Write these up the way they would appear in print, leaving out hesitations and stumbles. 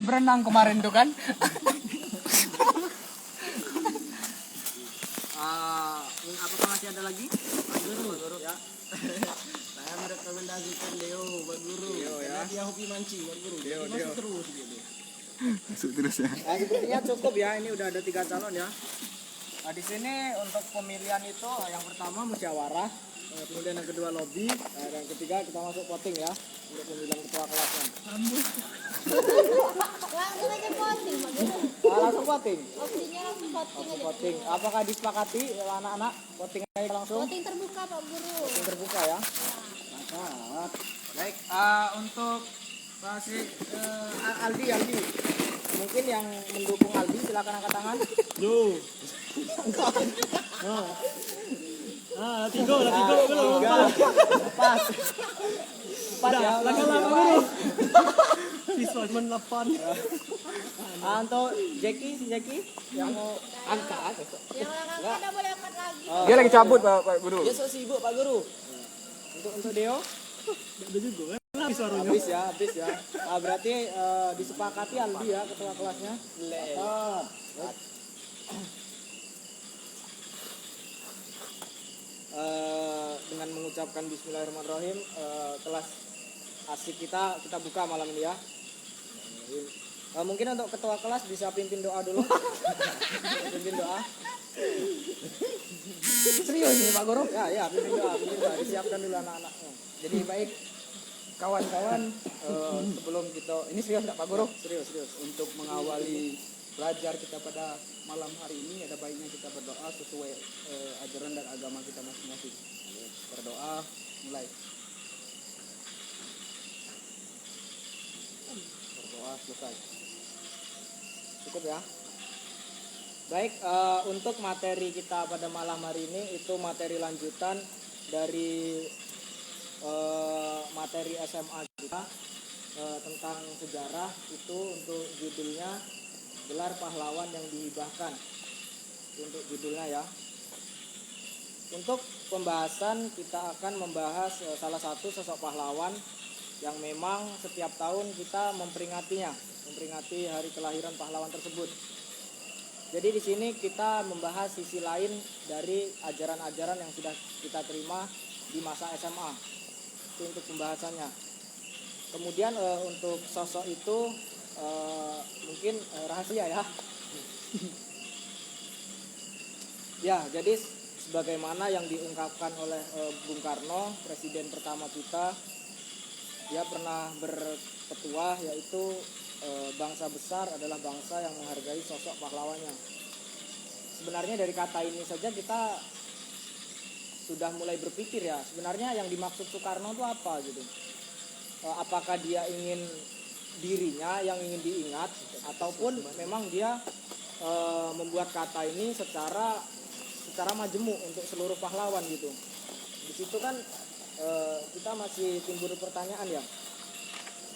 berenang kemarin tuh kan. Apakah masih ada lagi? Pak Guru ya. Saya merekomendasikan Leo buat guru. Karena dia hobi mancing buat guru. Jadi masuk terus gitu. Masuk terus ya. Nah, sepertinya cukup ya. Ini udah ada 3 calon ya. Nah, di sini untuk pemilihan itu yang pertama musyawarah, kemudian yang kedua lobby, dan yang ketiga kita masuk voting ya untuk pemilihan ketua kelasnya. Langsung aja voting, Pak Guru. Langsung voting. Opsinya langsung voting aja. Voting. Apakah disepakati anak-anak voting aja langsung? Voting terbuka, Pak Guru. Voting terbuka ya. Mantap. Baik, untuk Aldi. Mungkin yang mendukung Aldi silakan angkat tangan. Duh. Tiga. Pas. Empat ya. Lama. Visual 8. Untuk si Jackie yang mau angkat. Yang angkat udah boleh angkat lagi. Dia lagi cabut Pak Guru. Dia so sibuk Pak Guru. Untuk Deo Ada juga kan suaranya. habis ya. Berarti disepakati Aldi ya ketua kelasnya. Dengan mengucapkan Bismillahirrahmanirrahim, kelas asik kita buka malam ini ya. Mungkin untuk ketua kelas bisa pimpin doa dulu. Pimpin doa. Serius nih Pak Guru. Ya, pimpin doa. Disiapkan dulu anak-anaknya. Jadi baik kawan-kawan, sebelum kita ini serius nggak Pak Guru? Serius. Untuk mengawali belajar kita pada malam hari ini, ada baiknya kita berdoa sesuai ajaran dan agama kita masing-masing. Berdoa, mulai. Berdoa, selesai. Cukup ya. Baik, untuk materi kita pada malam hari ini itu materi lanjutan dari materi SMA kita tentang sejarah. Itu untuk judulnya gelar pahlawan yang dihibahkan. Untuk judulnya ya. Untuk pembahasan kita akan membahas salah satu sosok pahlawan yang memang setiap tahun kita memperingati hari kelahiran pahlawan tersebut. Jadi di sini kita membahas sisi lain dari ajaran-ajaran yang sudah kita terima di masa SMA. Itu untuk pembahasannya. Kemudian untuk sosok itu mungkin rahasia ya. Ya, jadi sebagaimana yang diungkapkan oleh Bung Karno, presiden pertama kita, dia pernah berpetua yaitu bangsa besar adalah bangsa yang menghargai sosok pahlawannya. Sebenarnya dari kata ini saja kita sudah mulai berpikir ya, sebenarnya yang dimaksud Soekarno itu apa gitu. Apakah dia ingin dirinya yang ingin diingat, ataupun memang dia membuat kata ini secara majemuk untuk seluruh pahlawan gitu. Di situ kan kita masih timbul pertanyaan ya.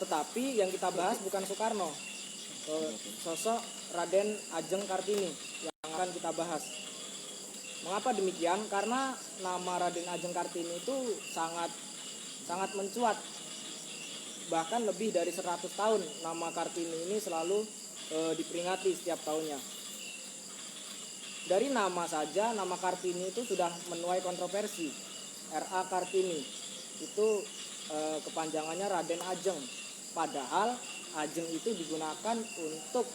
Tetapi yang kita bahas bukan Soekarno, sosok Raden Ajeng Kartini yang akan kita bahas. Mengapa demikian? Karena nama Raden Ajeng Kartini itu sangat mencuat. Bahkan lebih dari 100 tahun nama Kartini ini selalu diperingati setiap tahunnya. Dari nama saja, nama Kartini itu sudah menuai kontroversi. R.A. Kartini itu kepanjangannya Raden Ajeng. Padahal Ajeng itu digunakan untuk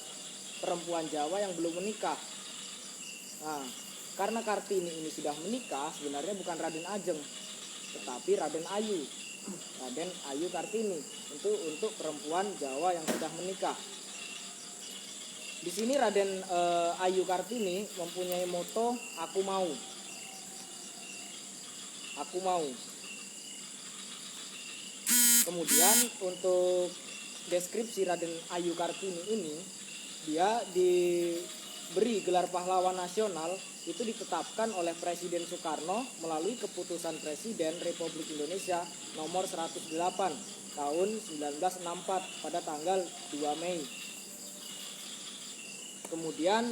perempuan Jawa yang belum menikah. Nah, karena Kartini ini sudah menikah, sebenarnya bukan Raden Ajeng, tetapi Raden Ayu. Raden Ayu Kartini untuk perempuan Jawa yang sudah menikah. Di sini Raden Ayu Kartini mempunyai moto "Aku mau". Aku mau. Kemudian untuk deskripsi Raden Ayu Kartini ini, dia diberi gelar pahlawan nasional itu ditetapkan oleh Presiden Soekarno melalui keputusan Presiden Republik Indonesia nomor 108 tahun 1964 pada tanggal 2 Mei. Kemudian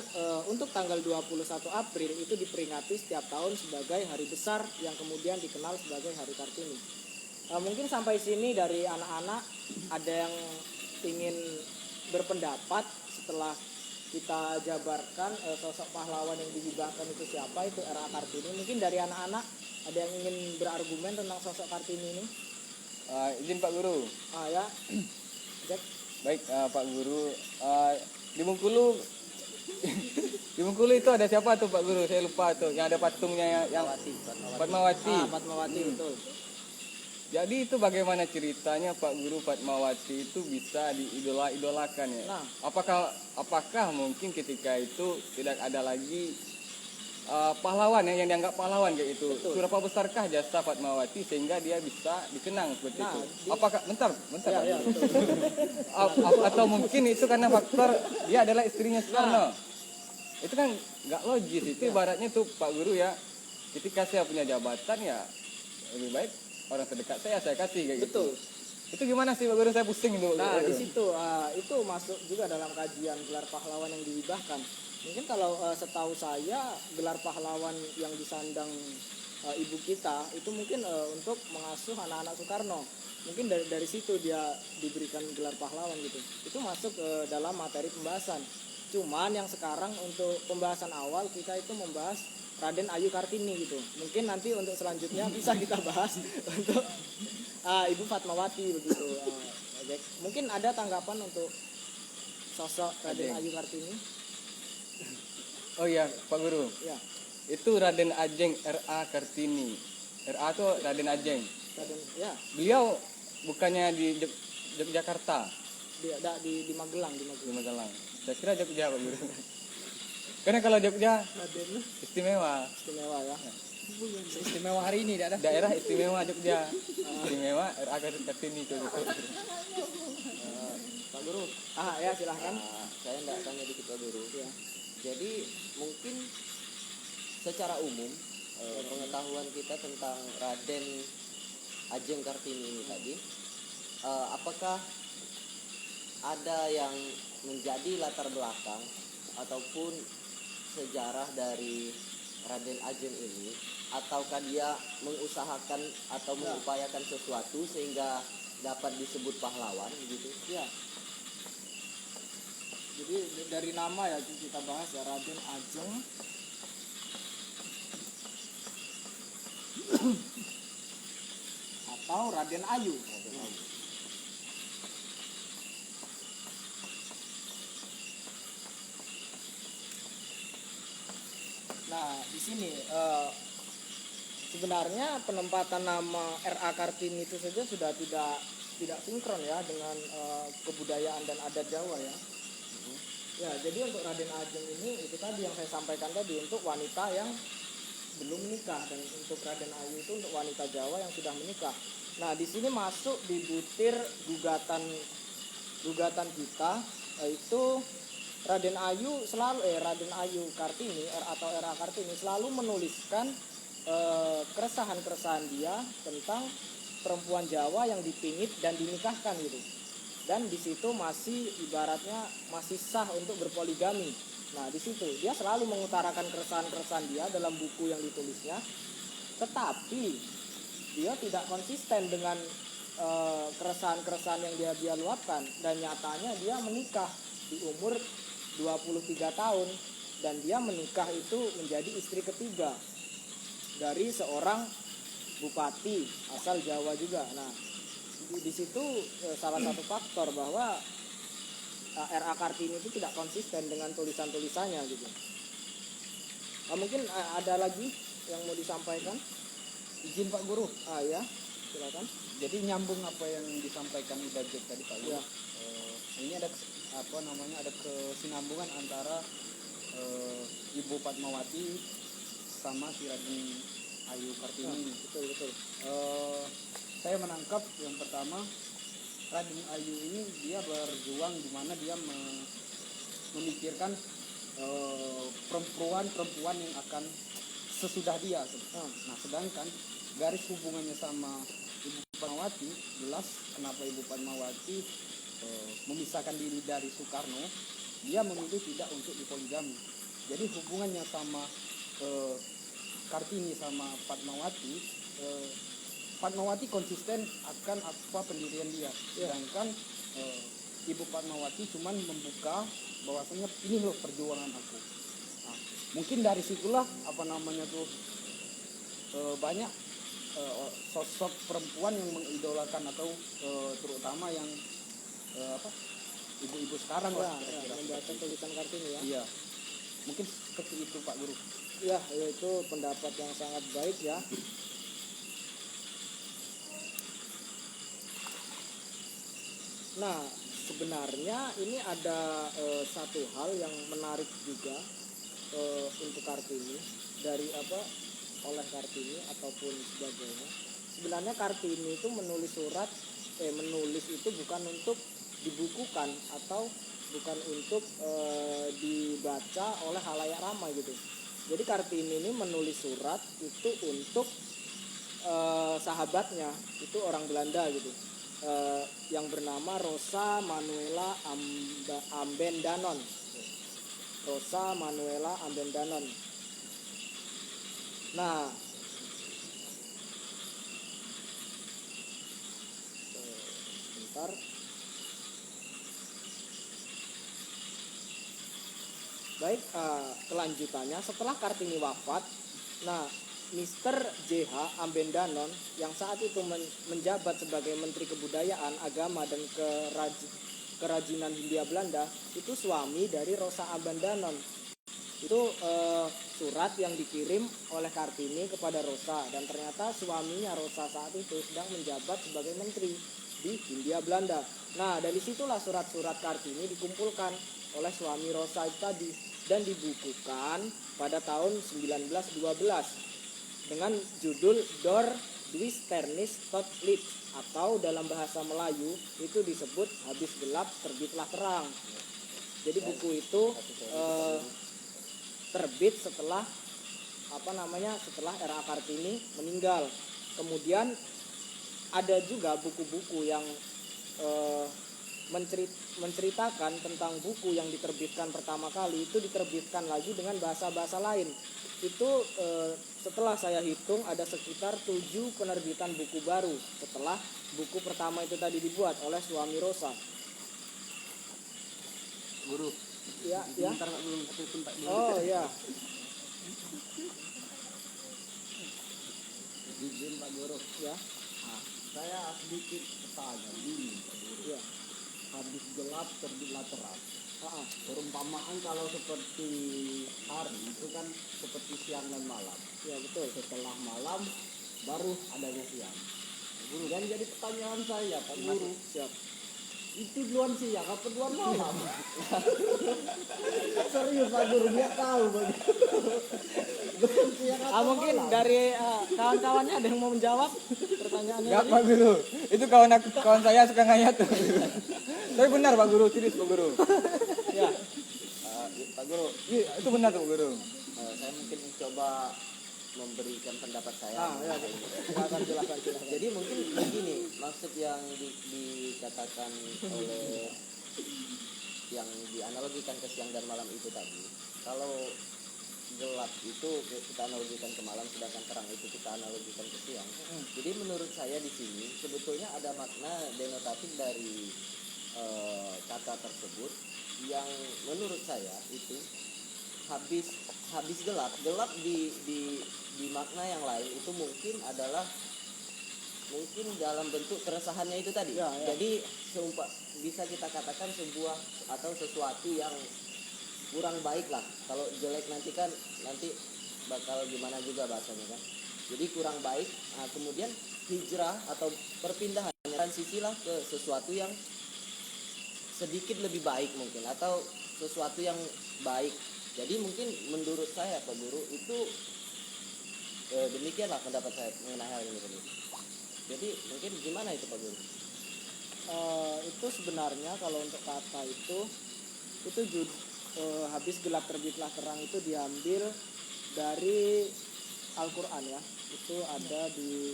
untuk tanggal 21 April itu diperingati setiap tahun sebagai hari besar yang kemudian dikenal sebagai Hari Kartini. Mungkin sampai sini dari anak-anak ada yang ingin berpendapat setelah kita jabarkan sosok pahlawan yang dihibahkan itu siapa, itu R.A. Kartini. Mungkin dari anak-anak ada yang ingin berargumen tentang sosok Kartini ini? Izin Pak Guru. Ya, Jack. Baik Pak Guru. Di Bengkulu di Bengkulu itu ada siapa tuh Pak Guru? Saya lupa tuh. Yang ada patungnya yang Fatmawati. Fatmawati, betul. Jadi itu bagaimana ceritanya Pak Guru Fatmawati itu bisa diidola-idolakan ya? Nah. Apakah mungkin ketika itu tidak ada lagi pahlawan yang dianggap pahlawan kayak itu? Betul. Seberapa besarkah jasa Fatmawati sehingga dia bisa dikenang seperti Nah, itu? Apakah bentar Pak Ya, Guru. betul. Atau mungkin itu karena faktor dia adalah istrinya Soekarno? Itu kan nggak logis. Itu ibaratnya tuh Pak Guru ya, ketika saya punya jabatan ya lebih baik orang terdekat saya kasih kayak gitu. Betul. Itu gimana sih Pak Guru, saya pusing itu. Nah, di situ itu masuk juga dalam kajian gelar pahlawan yang dihibahkan. Mungkin kalau setahu saya gelar pahlawan yang disandang ibu kita itu mungkin untuk mengasuh anak-anak Soekarno. Mungkin dari situ dia diberikan gelar pahlawan gitu. Itu masuk dalam materi pembahasan. Cuman yang sekarang untuk pembahasan awal kita itu membahas Raden Ayu Kartini gitu. Mungkin nanti untuk selanjutnya bisa kita bahas untuk Ibu Fatmawati begitu. Jack. Mungkin ada tanggapan untuk sosok Raden Ayu Kartini? Oh iya Pak Guru, Ya, itu Raden Ajeng R.A. Kartini. R.A. itu Raden Ajeng. Raden, ya, Beliau bukannya di Yogyakarta, di Magelang, di Magelang. Saya kira Jogja Pak Guru. Karena kalau Jogja istimewa. istimewa ya. Istimewa hari ini tidak ada. Daerah istimewa Jogja. Istimewa R.A. Kartini itu. Pak Guru. Ya silahkan. Saya tidak tanya dikit Pak Guru. Ya. Jadi mungkin secara umum pengetahuan kita tentang Raden Ajeng Kartini ini tadi, apakah ada yang menjadi latar belakang ataupun sejarah dari Raden Ajeng ini, ataukah dia mengusahakan atau mengupayakan sesuatu sehingga dapat disebut pahlawan gitu? Ya. Jadi dari nama ya kita bahas ya, Raden Ajeng atau Raden Ayu. Nah, di sini sebenarnya penempatan nama R.A. Kartini itu saja sudah tidak sinkron ya dengan kebudayaan dan adat Jawa ya. Ya, jadi untuk Raden Ajeng ini itu tadi yang saya sampaikan tadi, untuk wanita yang belum menikah, dan untuk Raden Ayu itu untuk wanita Jawa yang sudah menikah. Nah, di sini masuk di butir gugatan kita, yaitu Raden Ayu Kartini atau R.A. Kartini selalu menuliskan keresahan dia tentang perempuan Jawa yang dipingit dan dinikahkan gitu. Dan di situ masih ibaratnya masih sah untuk berpoligami. Nah, di situ dia selalu mengutarakan keresahan dia dalam buku yang ditulisnya, tetapi dia tidak konsisten dengan keresahan yang dia luapkan, dan nyatanya dia menikah di umur 23 tahun dan dia menikah itu menjadi istri ketiga dari seorang bupati asal Jawa juga. Nah, di situ salah satu faktor bahwa R.A. Kartini itu tidak konsisten dengan tulisan-tulisannya gitu. Mungkin ada lagi yang mau disampaikan? Izin Pak Guru. Ya, silakan. Jadi nyambung apa yang disampaikan Uda Jack tadi Pak Guru. Ya. Ini ada ada kesinambungan antara Ibu Fatmawati sama si Raden Ayu Kartini. Betul. Saya menangkap yang pertama, Raden Ayu ini dia berjuang di mana dia memikirkan perempuan yang akan sesudah dia. Nah, sedangkan garis hubungannya sama Ibu Fatmawati, jelas kenapa Ibu Fatmawati memisahkan diri dari Soekarno, dia memilih tidak untuk dipoligami. Jadi hubungannya sama Kartini sama Fatmawati, Fatmawati konsisten akan apa pendirian dia, sedangkan Ibu Fatmawati cuman membuka bahwasanya ini loh perjuangan aku. Nah, mungkin dari situlah apa namanya tuh banyak sosok perempuan yang mengidolakan atau terutama yang apa ibu-ibu sekarang lah kira-kira. Membaca tulisan Kartini ya. Iya, mungkin seperti itu Pak Guru. Ya, itu pendapat yang sangat baik ya. Nah, sebenarnya ini ada satu hal yang menarik juga untuk Kartini dari oleh Kartini ataupun sebagainya. Sebenarnya Kartini itu menulis menulis itu bukan untuk dibukukan atau bukan untuk dibaca oleh halayak ramai gitu. Jadi Kartini ini menulis surat itu untuk sahabatnya, itu orang Belanda gitu, yang bernama Rosa Manuela Ambendanon. Rosa Manuela Ambendanon. Nah, bentar. Baik, kelanjutannya setelah Kartini wafat, nah Mr. J.H. Ambendanon yang saat itu menjabat sebagai Menteri Kebudayaan, Agama dan Kerajinan Hindia Belanda itu suami dari Rosa Ambendanon. Itu surat yang dikirim oleh Kartini kepada Rosa, dan ternyata suaminya Rosa saat itu sedang menjabat sebagai menteri di Hindia Belanda. Nah, dari situlah surat-surat Kartini dikumpulkan oleh suami Rosa itu tadi dan dibukukan pada tahun 1912 dengan judul Dor Duis Ternis Tot Lit, atau dalam bahasa Melayu itu disebut Habis Gelap Terbitlah Terang. Jadi buku itu terbit setelah setelah R.A. Kartini meninggal. Kemudian ada juga buku-buku yang menceritakan tentang buku yang diterbitkan pertama kali itu diterbitkan lagi dengan bahasa-bahasa lain. Itu setelah saya hitung ada sekitar 7 penerbitan buku baru setelah buku pertama itu tadi dibuat oleh suami Rosa. Guru. Ya, ya. Bentar Pak Guru, satu tempat dulu. Oh ya. Izin Pak Guru. Ya. Nah, saya sedikit bertanya dulu Pak Guru. Ya. Habis gelap terbitlah terang. Ah, Perumpamaan kalau seperti hari itu kan seperti siang dan malam. ya betul. Setelah malam baru adanya siang. Pak Guru, dan jadi pertanyaan saya Pak Guru, Siap. itu duluan siang apa duluan malam? Serius Pak Guru, dia tahu Pak Guru. Duluan siang apa Mungkin malam? dari kawan-kawannya ada yang mau menjawab pertanyaannya Enggak tadi? Pak Guru, itu kawan saya suka ngayat tuh. Tapi benar Pak Guru, serius Pak Guru. Ya. Pak Guru, Iya, itu benar Pak Guru. saya mungkin mencoba memberikan pendapat saya. Ya. Silakan. Jadi mungkin begini, maksud yang dikatakan oleh yang dianalogikan ke siang dan malam itu tadi, kalau gelap itu kita analogikan ke malam, sedangkan terang itu kita analogikan ke siang. Jadi menurut saya di sini sebetulnya ada makna denotatif dari kata tersebut yang menurut saya itu habis gelap di makna yang lain itu mungkin adalah dalam bentuk keresahannya itu tadi. Ya. Jadi bisa kita katakan sebuah atau sesuatu yang kurang baik lah. Kalau jelek nanti bakal gimana juga bahasanya kan. Jadi kurang baik. Nah, kemudian hijrah atau perpindahan transisilah ke sesuatu yang sedikit lebih baik mungkin, atau sesuatu yang baik. Jadi mungkin menurut saya Pak Guru itu demikianlah pendapat saya mengenai hal ini. Jadi mungkin gimana itu Pak Guru? Itu sebenarnya kalau untuk kata itu habis gelap terbitlah terang itu diambil dari Al-Quran ya. Itu ada di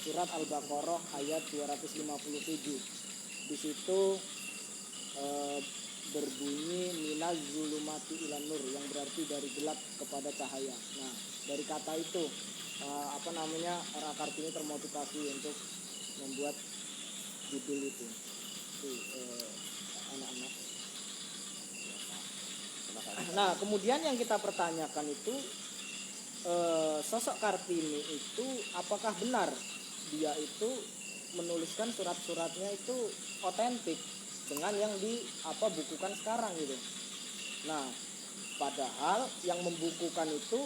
surat Al-Baqarah ayat 257. Di situ berbunyi minaz zulumati ilan nur, yang berarti dari gelap kepada cahaya. Nah, dari kata itu R.A. Kartini termotivasi untuk membuat judul itu. anak-anak. Nah, kemudian yang kita pertanyakan itu sosok Kartini itu apakah benar dia itu menuliskan surat-suratnya itu otentik dengan yang bukukan sekarang gitu. Nah, padahal yang membukukan itu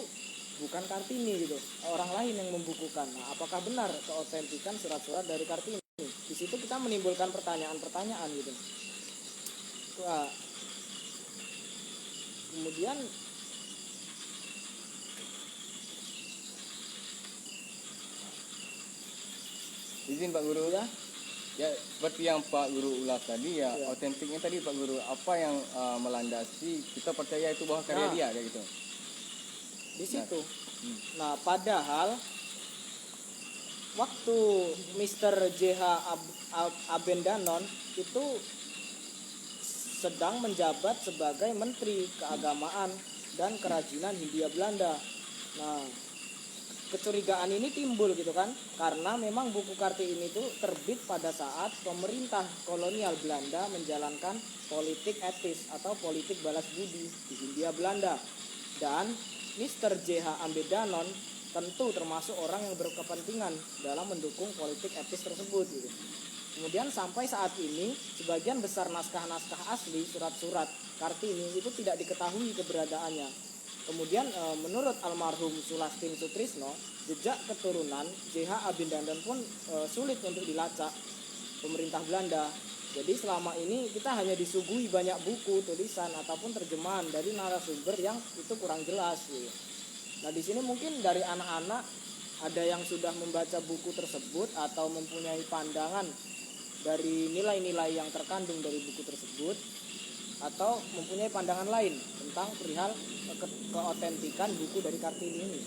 bukan Kartini gitu, orang lain yang membukukan. Nah, apakah benar keotentikan surat-surat dari Kartini? Di situ kita menimbulkan pertanyaan-pertanyaan gitu. Nah, kemudian izin Pak Guru ya. Ya seperti yang Pak Guru ulas tadi ya, Ya. otentiknya tadi Pak Guru, apa yang melandasi kita percaya itu bahwa karya Nah. dia kayak gitu. di situ. Nah, padahal waktu Mr. J.H. Abendanon itu sedang menjabat sebagai Menteri Keagamaan dan Kerajinan Hindia Belanda. Nah, kecurigaan ini timbul gitu kan, karena memang buku Kartini itu terbit pada saat pemerintah kolonial Belanda menjalankan politik etis atau politik balas budi di Hindia Belanda. Dan Mr. J.H. Abendanon tentu termasuk orang yang berkepentingan dalam mendukung politik etis tersebut gitu. Kemudian sampai saat ini sebagian besar naskah-naskah asli surat-surat Kartini itu tidak diketahui keberadaannya. Kemudian menurut almarhum Sulastin Sutrisno, jejak keturunan J.H. Abendanon pun sulit untuk dilacak pemerintah Belanda. Jadi selama ini kita hanya disuguhi banyak buku, tulisan ataupun terjemahan dari narasumber yang itu kurang jelas gitu. Nah, di sini mungkin dari anak-anak ada yang sudah membaca buku tersebut atau mempunyai pandangan dari nilai-nilai yang terkandung dari buku tersebut, atau mempunyai pandangan lain tentang perihal keotentikan buku dari Kartini ini.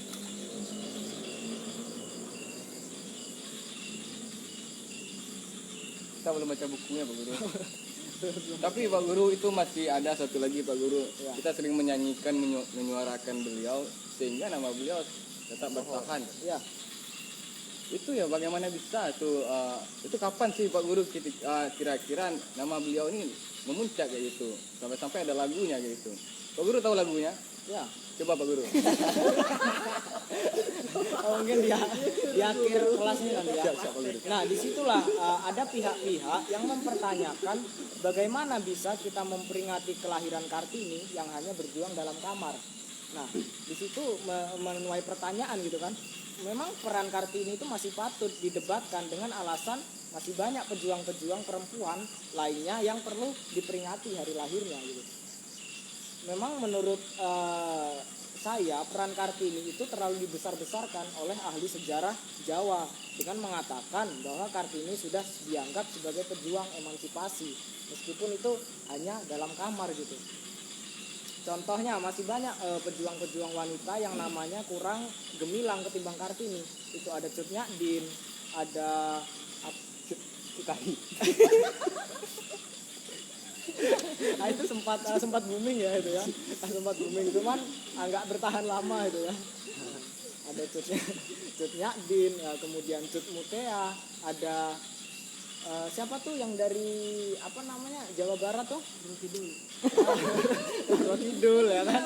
Kita belum baca bukunya Pak Guru. Tapi Pak Guru itu masih ada satu lagi Pak Guru. Ya. Kita sering menyanyikan, menyuarakan beliau sehingga nama beliau tetap bertahan. Ya, Itu ya bagaimana bisa tuh? Itu kapan sih Pak Guru kira-kira nama beliau ini memuncak kayak gitu? Sampai-sampai ada lagunya kayak gitu. Pak Guru tahu lagunya? ya. Coba Pak Guru. Mungkin di akhir kelas ini kan ya. Siap, Pak Guru. Nah, disitulah ada pihak-pihak yang mempertanyakan bagaimana bisa kita memperingati kelahiran Kartini yang hanya berjuang dalam kamar. Nah, di situ menuai pertanyaan gitu kan. Memang peran Kartini itu masih patut didebatkan dengan alasan masih banyak pejuang-pejuang perempuan lainnya yang perlu diperingati hari lahirnya gitu. Memang menurut saya peran Kartini itu terlalu dibesar-besarkan oleh ahli sejarah Jawa dengan mengatakan bahwa Kartini sudah dianggap sebagai pejuang emansipasi meskipun itu hanya dalam kamar gitu. Contohnya masih banyak pejuang-pejuang wanita yang namanya kurang gemilang ketimbang Kartini. Itu ada Cut Nyak-Din, ada Cukai. Nah, itu sempat booming ya itu ya. Sempat booming, cuman nggak bertahan lama itu ya. Ada Cut Nyak-Din, kemudian Cut Mutea, ada siapa tuh yang dari apa namanya Jawa Barat tuh? Kidul ya kan.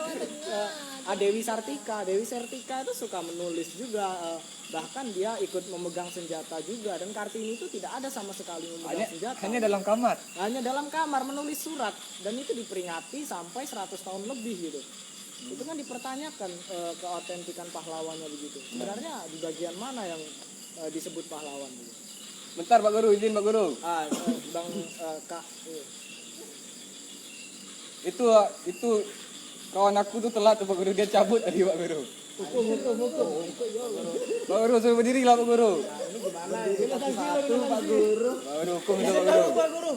Dewi Sartika itu suka menulis juga, bahkan dia ikut memegang senjata juga, dan Kartini itu tidak ada sama sekali memegang senjata. Hanya dalam kamar. Hanya dalam kamar menulis surat, dan itu diperingati sampai 100 tahun lebih gitu. Itu kan dipertanyakan keotentikan pahlawannya begitu. Sebenarnya di bagian mana yang disebut pahlawan gitu? Bentar Pak Guru, izin Pak Guru. Bang Kak. Itu kawan aku tuh telat tuh Pak Guru, dia cabut tadi Pak Guru. Hukum. Pak Guru suruh berdiri lah Pak Guru. Ini gimana? Ini satu Pak Guru. Pak Guru hukum itu Pak Guru.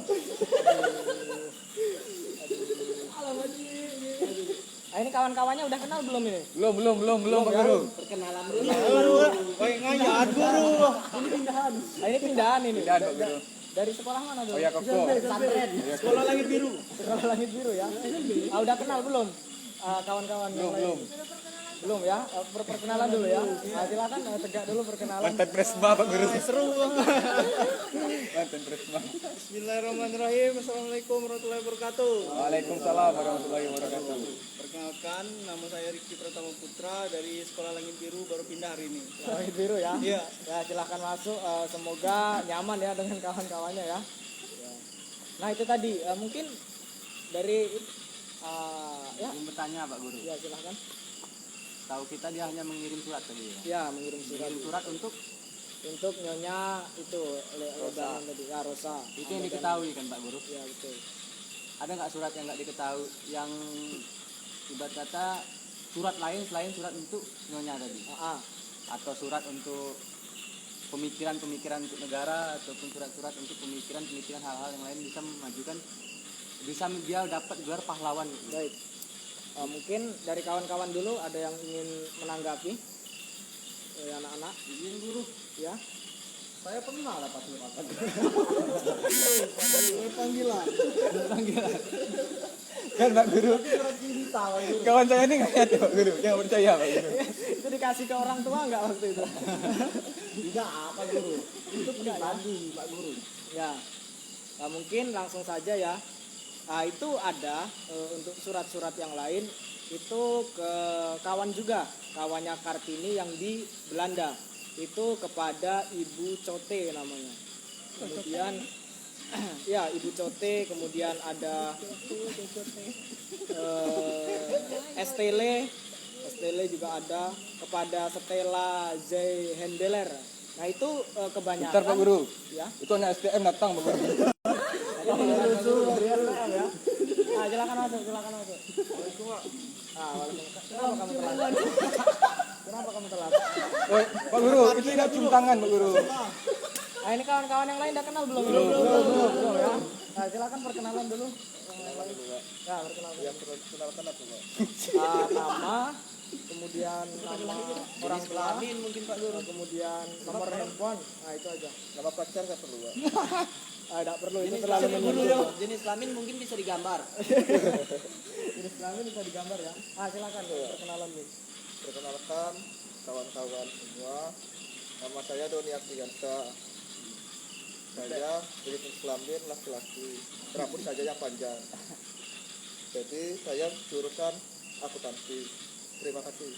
Ini kawan-kawannya udah kenal belum ini? Belum Pak Guru. Perkenalan dulu. Ngayat guru. Ini pindahan. Ini pindahan ini. Pindahan, Pak Guru. Dari sekolah mana tuh? Oh ya Koko. Pesantren. Sekolah langit biru. Sekolah langit biru ya. Udah kenal belum? Kawan-kawan yang lain? Belum ya, perkenalan dulu ya. Nah, silakan tegak dulu perkenalan. Mantan presma Pak Guru. Seru banget. Mantan presma. Bismillahirrahmanirrahim. Assalamualaikum warahmatullahi wabarakatuh. Waalaikumsalam warahmatullahi wabarakatuh. Perkenalkan, nama saya Rizky Pratama Putra dari Sekolah Langit Biru, baru pindah hari ini. Langit biru ya. Iya. Ya silakan masuk. Semoga nyaman ya dengan kawan-kawannya ya. Nah itu tadi mungkin dari ya Ingin bertanya Pak Guru. ya silakan. Tahu kita dia hanya mengirim surat tadi ya. Ya mengirim surat Mengirim surat untuk nyonya itu lebaran tadi ya Rosa. itu yang diketahui kan Pak Guru. Ya betul. Ada nggak surat yang nggak diketahui yang ibarat kata surat lain selain surat untuk nyonya tadi? Atau surat untuk pemikiran-pemikiran untuk negara ataupun surat-surat untuk pemikiran-pemikiran hal-hal yang lain bisa memajukan, bisa dia dapat gelar pahlawan gitu. Baik. Mungkin dari kawan-kawan dulu ada yang ingin menanggapi anak-anak. Izin guru, Ya. saya pernah dapat surat. Panggilan. Kan Pak Guru. Kawan saya ini nggak ada Pak Guru. Jangan percaya Pak Guru. Itu dikasih ke orang tua nggak waktu itu? Tidak apa guru, itu pribadi Pak Guru. Ya. Nah, mungkin langsung saja ya. Nah, itu ada untuk surat-surat yang lain itu ke kawan juga, kawannya Kartini yang di Belanda. Itu kepada Ibu Cote namanya. Kemudian ya Ibu Cote, kemudian ada Estelle juga ada kepada Stella Z Hendeler. Nah itu kebanyakan. Bentar Pak Guru. Ya. Itu anak STM datang Pak Guru. Ya. Nah, silakan masuk. Ah, waalaikumsalam. Kenapa kamu telat? Kenapa kamu telat? Oh, Pak Guru, itu tidak cium tangan Pak Guru. Nah, ini kawan-kawan yang lain udah kenal belum? Belum ya. Nah, silakan perkenalan dulu. Ya, perkenalan. Yang perkenalkan apa Pak? Nama, kemudian nama orang tua, Kelamin mungkin Pak Guru. kemudian nomor handphone. Nah, itu aja. Nama pacar nggak perlu Pak? Tidak perlu, itu Jenis terlalu kelamin menyinggung. jenis kelamin mungkin bisa digambar. Jenis kelamin bisa digambar ya. Ah, silakan perkenalan nih. Perkenalkan kawan-kawan semua. Nama saya Doni Artigansa. Saya jenis kelamin laki-laki. Rambut saja yang panjang. Jadi saya jurusan akuntansi. Terima kasih.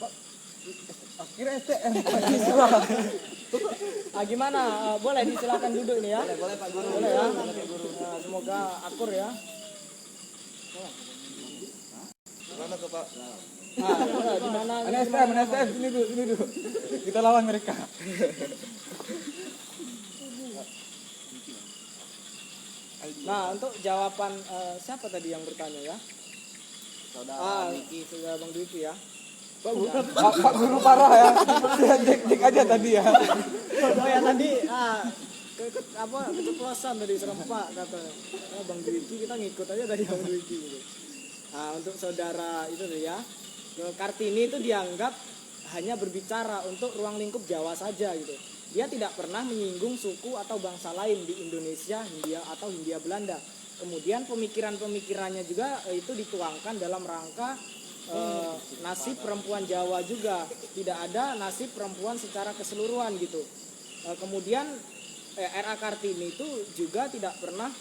Akhirnya STM. Gimana? Boleh disilakan duduk ini ya. Boleh Pak Guru. Boleh ya. Nah, semoga akur ya. Gimana tuh Pak? Di mana? Anak STM, sini dulu. Kita lawan mereka. Nah, untuk jawaban siapa tadi yang bertanya ya? Saudara Niki. Saudara Bang Dwiki ya. Pak Guru parah ya. Dia jek aja tadi ya. Oh ya tadi keceplosan tadi serempak katanya. Bang Dwiki kita ngikut aja tadi Bang Dwiki gitu. Nah, untuk saudara itu tuh ya. Kartini itu dianggap hanya berbicara untuk ruang lingkup Jawa saja gitu. Dia tidak pernah menyinggung suku atau bangsa lain di Indonesia, Hindia atau Hindia Belanda. Kemudian pemikiran-pemikirannya juga itu dituangkan dalam rangka nasib perempuan Jawa juga. Tidak ada nasib perempuan secara keseluruhan gitu. Kemudian R.A. Kartini itu juga tidak pernah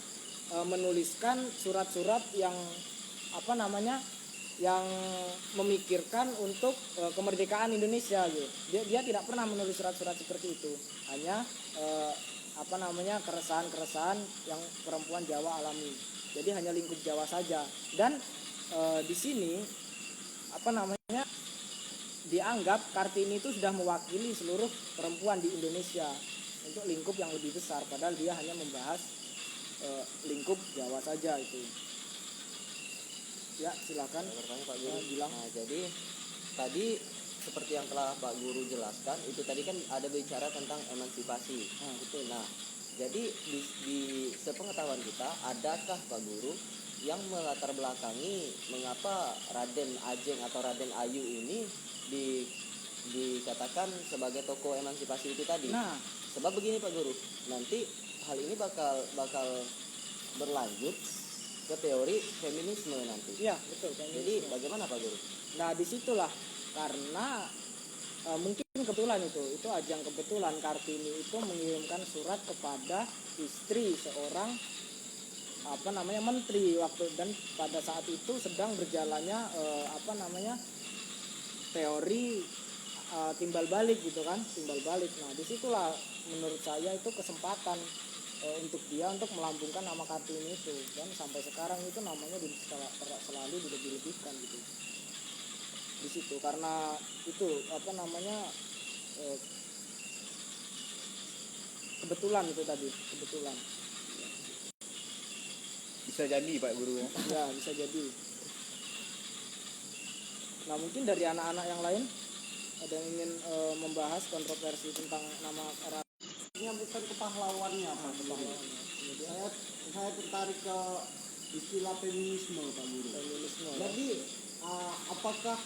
menuliskan surat-surat yang yang memikirkan untuk kemerdekaan Indonesia gitu. Dia tidak pernah menulis surat-surat seperti itu. Hanya keresahan-keresahan yang perempuan Jawa alami. Jadi hanya lingkup Jawa saja. Dan di sini dianggap Kartini itu sudah mewakili seluruh perempuan di Indonesia untuk lingkup yang lebih besar, padahal dia hanya membahas lingkup Jawa saja itu. Ya, silakan. Bertanya Pak Guru. Bilang. Nah, jadi tadi seperti yang telah Pak Guru jelaskan, itu tadi kan ada bicara tentang emansipasi. Betul. Nah, jadi di sepengetahuan kita, adakah Pak Guru yang melatar belakangi mengapa Raden Ajeng atau Raden Ayu ini dikatakan sebagai tokoh emansipasi itu tadi? Nah, sebab begini Pak Guru, nanti hal ini bakal berlanjut ke teori feminisme nanti. iya betul. Jadi bagaimana Pak Guru? Nah, disitulah karena mungkin kebetulan itu ajang kebetulan Kartini itu mengirimkan surat kepada istri seorang menteri waktu, dan pada saat itu sedang berjalannya teori timbal balik gitu kan, timbal balik. Nah disitulah menurut saya itu kesempatan untuk dia untuk melambungkan nama Kartini itu, dan sampai sekarang itu namanya selalu dilebih-lebihkan gitu di situ, karena itu kebetulan itu tadi, kebetulan. Bisa jadi Pak Guru ya. Ya bisa jadi. Nah mungkin dari anak-anak yang lain ada yang ingin membahas kontroversi tentang nama era. Bukan kepahlawannya Pak Guru. Saya tertarik ke istilah feminisme Pak Guru. Feminisme. Jadi apakah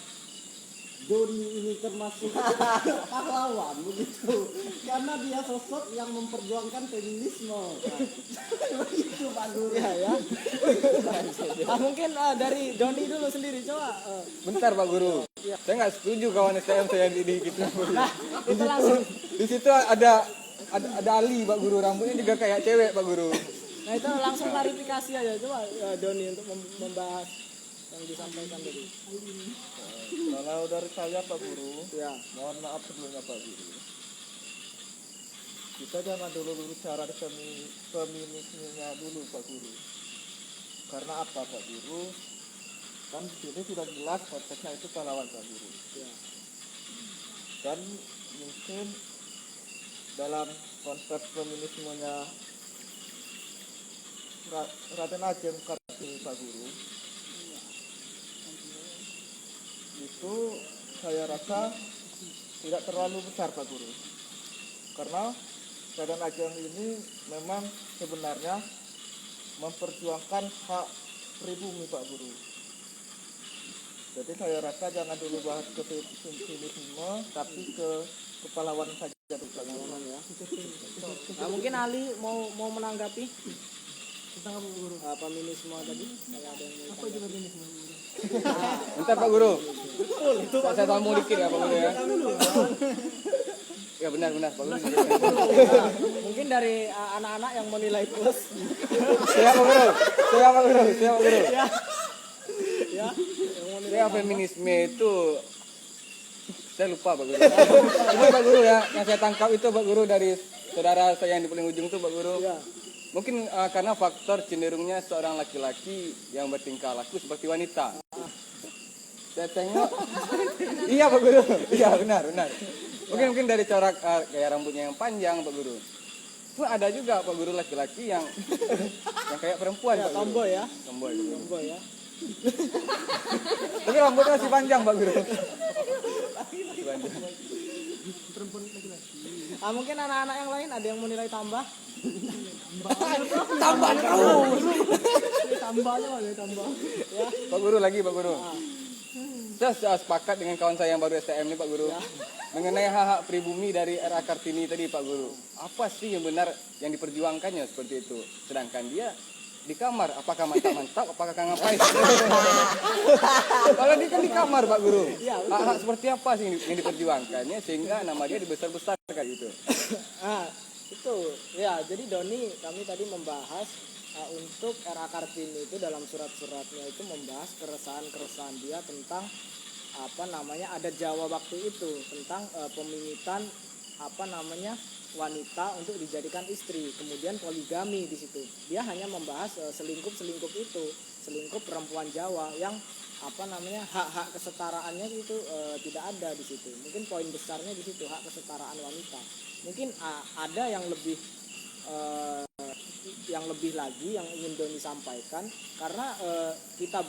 Doni ini termasuk pahlawan begitu? Karena dia sosok yang memperjuangkan feminisme. Begitu Pak Guru. Ya. Mungkin dari Doni dulu sendiri coba. Bentar Pak Guru. Saya nggak setuju kawan STM saya di gitu. Itu langsung. Di situ ada Ali Pak Guru, rambutnya juga kayak cewek Pak Guru. Nah itu langsung klarifikasi aja coba Doni untuk membahas yang disampaikan tadi. Kalau dari saya Pak Guru, Ya. mohon maaf sebelumnya Pak Guru. Kita jangan dulu bicara feminismenya dulu Pak Guru. Karena apa Pak Guru? Kan di sini sudah jelas konteksnya itu pahlawan Pak Guru. Ya. Dan mungkin dalam konsep feminismenya Raden Ajeng Kartini Pak Guru, itu saya rasa tidak terlalu besar Pak Guru, karena Raden Ajeng ini memang sebenarnya memperjuangkan hak pribumi Pak Guru. Jadi saya rasa jangan dulu bahas ke feminisme, tapi ke kepahlawanan saja Pak Guru. Ya. Nah, mungkin Ali mau menanggapi Tentang apa Guru? feminisme tadi, kalau ada yang mau Apa itu feminisme? Bentar Pak Guru. Betul, itu saya tamu dikit ya Pak Guru ya. Ya benar Pak Guru. mungkin dari anak-anak yang menilai plus. Siap Pak Guru. Ya. Saya feminisme itu saya lupa Pak Guru. Itu Pak Guru ya, yang saya tangkap itu Pak Guru dari saudara saya yang di paling ujung itu Pak Guru. Ya. Mungkin karena faktor cenderungnya seorang laki-laki yang bertingkah laku seperti wanita. Saya tengok, iya Pak Guru, iya benar. Mungkin dari corak gaya rambutnya yang panjang Pak Guru. Itu ada juga Pak Guru laki-laki yang kayak perempuan Pak Guru. Tomboy ya. Tomboy Pak Guru. Tomboy ya. Tapi rambutnya masih panjang Pak Guru. Masih panjang. Mungkin anak-anak yang lain ada yang menilai tambah. Tambah terus. Tambahnya ada tambah. Ya. Pak Guru lagi Pak Guru. Saya sepakat dengan kawan saya yang baru STM ini Pak Guru. Mengenai hak-hak pribumi dari RA Kartini tadi Pak Guru. Apa sih yang benar yang diperjuangkannya seperti itu? Sedangkan dia di kamar, apakah mantap-mantap, apakah ngapain? Kalau dia kan di kamar Pak Guru. Hak-hak seperti apa sih yang diperjuangkannya sehingga nama dia dibesar-besarkan gitu? Itu ya, jadi Doni kami tadi membahas untuk RA Kartini itu dalam surat-suratnya itu membahas keresahan dia tentang adat Jawa waktu itu, tentang pemingitan wanita untuk dijadikan istri, kemudian poligami di situ. Dia hanya membahas selingkup itu, selingkup perempuan Jawa yang hak-hak kesetaraannya itu tidak ada di situ. Mungkin poin besarnya di situ, hak kesetaraan wanita. Mungkin ada yang lebih lagi yang ingin Doni sampaikan, karena kita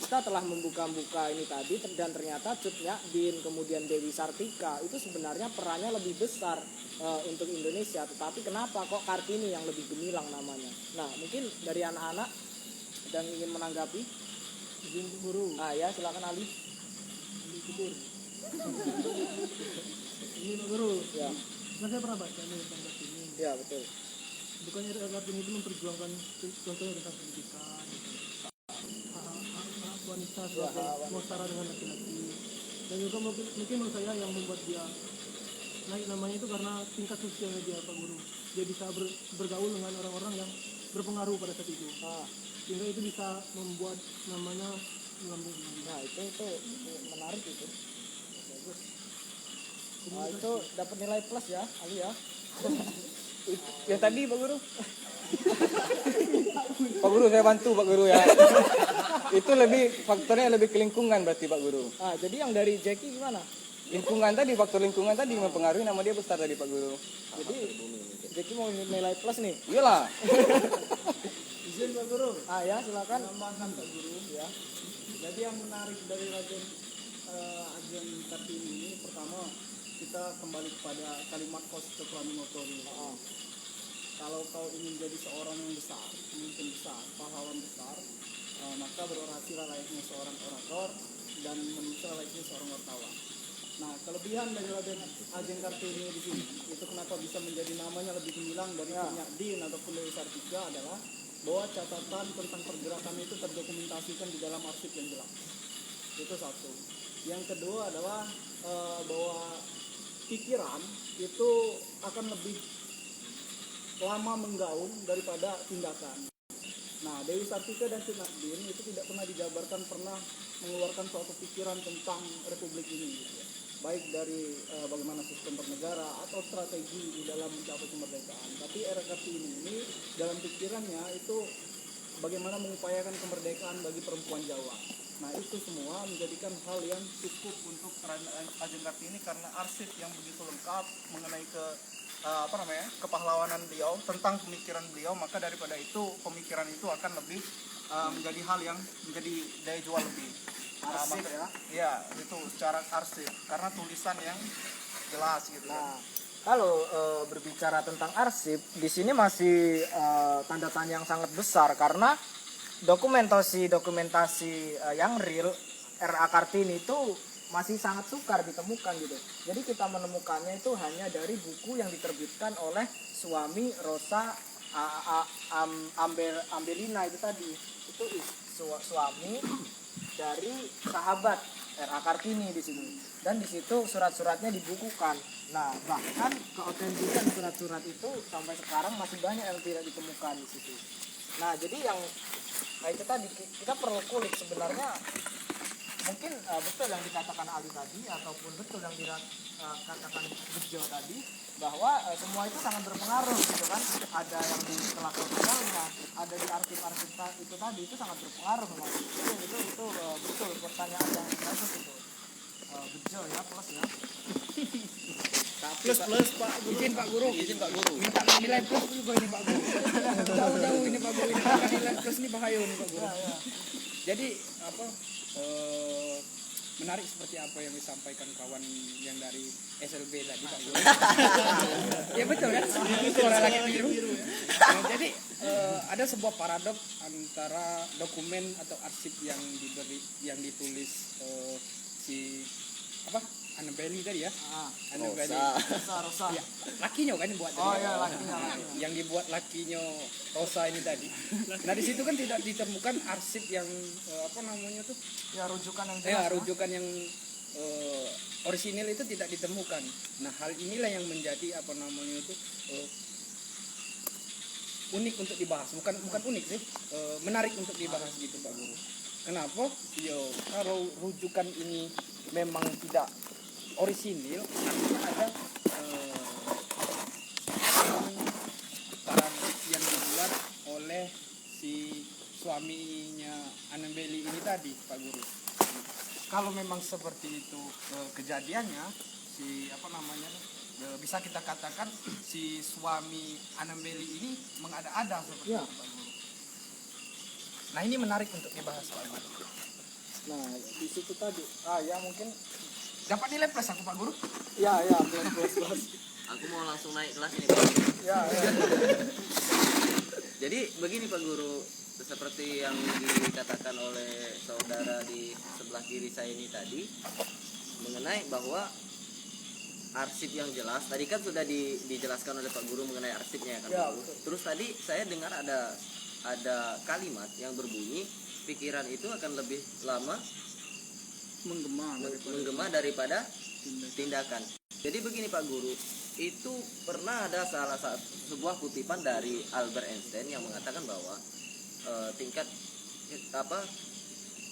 telah membuka-buka ini tadi, dan ternyata Cut Nyak-din kemudian Dewi Sartika itu sebenarnya perannya lebih besar untuk Indonesia, tetapi kenapa kok Kartini yang lebih gemilang namanya? Nah mungkin dari anak-anak yang ingin menanggapi. Izin Guru. Ya silakan Ali. Ini Pak Guru. Ya. Nah, saya pernah baca nih tentang Kartini. Ya betul. Bukannya Kartini itu memperjuangkan contohnya tentang pendidikan, hak wanita sebagai mau setara dengan laki-laki. Dan juga mungkin menurut saya yang membuat dia naik namanya itu karena tingkat sosialnya dia Pak Guru. Dia bisa bergaul dengan orang-orang yang berpengaruh pada saat itu. Sehingga itu bisa membuat namanya melambung tinggi. Nah itu menarik itu. Bagus. Nah, itu dapat nilai plus ya Ali ya. Yang tadi Pak Guru. Pak Guru saya bantu Pak Guru ya. Itu lebih faktornya lebih ke lingkungan berarti Pak Guru. Ah jadi yang dari Jackie gimana? Lingkungan tadi, faktor lingkungan tadi mempengaruhi nama dia besar tadi Pak Guru. Jadi Jackie mau nilai plus nih. Iyalah. Izin Pak Guru. Ah ya silakan. Tambahkan Pak Guru. Ya. Jadi yang menarik dari Agen Kartini ini pertama kita kembali kepada kalimat Kosito Praminoto ini. Kalau kau ingin jadi seorang yang besar, pemimpin besar, pahlawan besar, maka berorasilah layaknya seorang orator dan menulislah layaknya seorang wartawan. Nah, kelebihan dari Agen Kartini di sini itu kenapa bisa menjadi namanya lebih gemilang dari Nyardin ataupun dari Sartika adalah bahwa catatan tentang pergerakan itu terdokumentasikan di dalam arsip yang jelas. Itu satu. Yang kedua adalah bahwa pikiran itu akan lebih lama menggaung daripada tindakan. Nah, Dewi Sartika dan Nyardin itu tidak pernah dijabarkan pernah mengeluarkan suatu pikiran tentang republik ini, gitu ya. Baik dari bagaimana sistem bernegara atau strategi di dalam mencapai kemerdekaan. Tapi era Kartini ini dalam pikirannya itu bagaimana mengupayakan kemerdekaan bagi perempuan Jawa. Nah, itu semua menjadikan hal yang cukup untuk Agen Kartini karena arsip yang begitu lengkap mengenai kepahlawanan beliau, tentang pemikiran beliau, maka daripada itu pemikiran itu akan lebih menjadi hal yang menjadi daya jual lebih. Arsip ya. Iya, itu secara arsip karena tulisan yang jelas gitu. Nah, kalau berbicara tentang arsip, di sini masih tanda tanya yang sangat besar karena dokumentasi yang real RA Kartini itu masih sangat sukar ditemukan gitu. Jadi kita menemukannya itu hanya dari buku yang diterbitkan oleh suami Rosa Ambelina itu tadi. Itu suami dari sahabat RA Kartini di sini. Dan di situ surat-suratnya dibukukan. Nah, bahkan keautentikan surat-surat itu sampai sekarang masih banyak yang tidak ditemukan di situ. Nah, jadi yang itu tadi kita perlu kulik sebenarnya mungkin betul yang dikatakan Ali tadi ataupun betul yang dikatakan Bejo tadi bahwa semua itu sangat berpengaruh gitu kan. Ada yang di kelas sosialnya, ada di arsip-arsip itu tadi itu sangat berpengaruh memang. Itu betul pertanyaan yang bagus itu. Bejo ya plus ya. Plus Pak Guru. Izin Pak Guru. Minta nilai plus juga ini Pak Guru. Jauh-jauh ini Pak Guru. Ini nilai plus ini bahaya ini Pak Guru. Jadi menarik seperti apa yang disampaikan kawan yang dari SLB tadi Pak Guru. Ya betul kan? Suara lagi biru. Nah, jadi ada sebuah paradoks antara dokumen atau arsip yang ditulis si Annabelle tadi ya. Annabelle. Rosa. Ya, lakinya kan yang buat tadi. Oh iya, lakinya. Yang dibuat lakinya Rosa ini tadi. Nah, di situ kan tidak ditemukan arsip yang Ya rujukan yang ya jelas. rujukan yang orisinil itu tidak ditemukan. Nah, hal inilah yang menjadi unik untuk dibahas. Bukan unik sih, menarik untuk dibahas gitu Pak Guru. Kenapa? Kalau rujukan ini memang tidak orisinil, artinya ada paradoks yang dibuat oleh si suaminya Annabelle ini tadi Pak Guru. Kalau memang seperti itu kejadiannya, bisa kita katakan si suami Annabelle ini mengada-ada seperti itu Pak Guru. Nah, ini menarik untuk dibahas Pak Guru. Nah, di situ tadi. Ya mungkin Dapat nilai plus aku Pak Guru. ya plus. Aku mau langsung naik kelas ini Pak. Ya. Jadi begini Pak Guru, seperti yang dikatakan oleh saudara di sebelah kiri saya ini tadi, mengenai bahwa arsip yang jelas, tadi kan sudah dijelaskan oleh Pak Guru mengenai arsipnya kan. Ya, Pak Guru. Terus tadi saya dengar ada kalimat yang berbunyi pikiran itu akan lebih lama menggema daripada tindakan. Jadi begini Pak Guru, itu pernah ada salah satu sebuah kutipan dari Albert Einstein yang mengatakan bahwa tingkat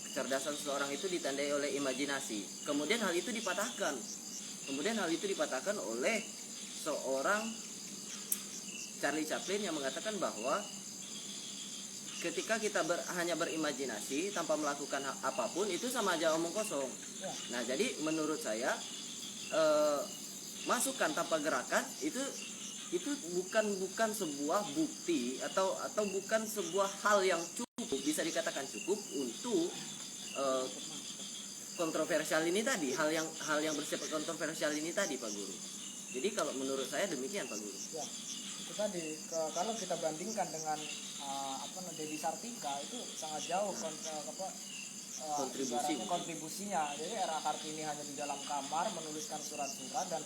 kecerdasan seseorang itu ditandai oleh imajinasi. Kemudian hal itu dipatahkan oleh seorang Charlie Chaplin yang mengatakan bahwa ketika kita hanya berimajinasi tanpa melakukan apapun itu sama aja omong kosong. Nah, jadi menurut saya masukan tanpa gerakan itu bukan sebuah bukti atau bukan sebuah hal yang cukup, bisa dikatakan cukup untuk kontroversial ini tadi, hal yang bersifat kontroversial ini tadi Pak Guru. Jadi kalau menurut saya demikian Pak Guru. Ya, itu tadi kalau kita bandingkan dengan Dewi Sartika itu sangat jauh kontribusinya. Jadi R.A. Kartini hanya di dalam kamar menuliskan surat-surat, dan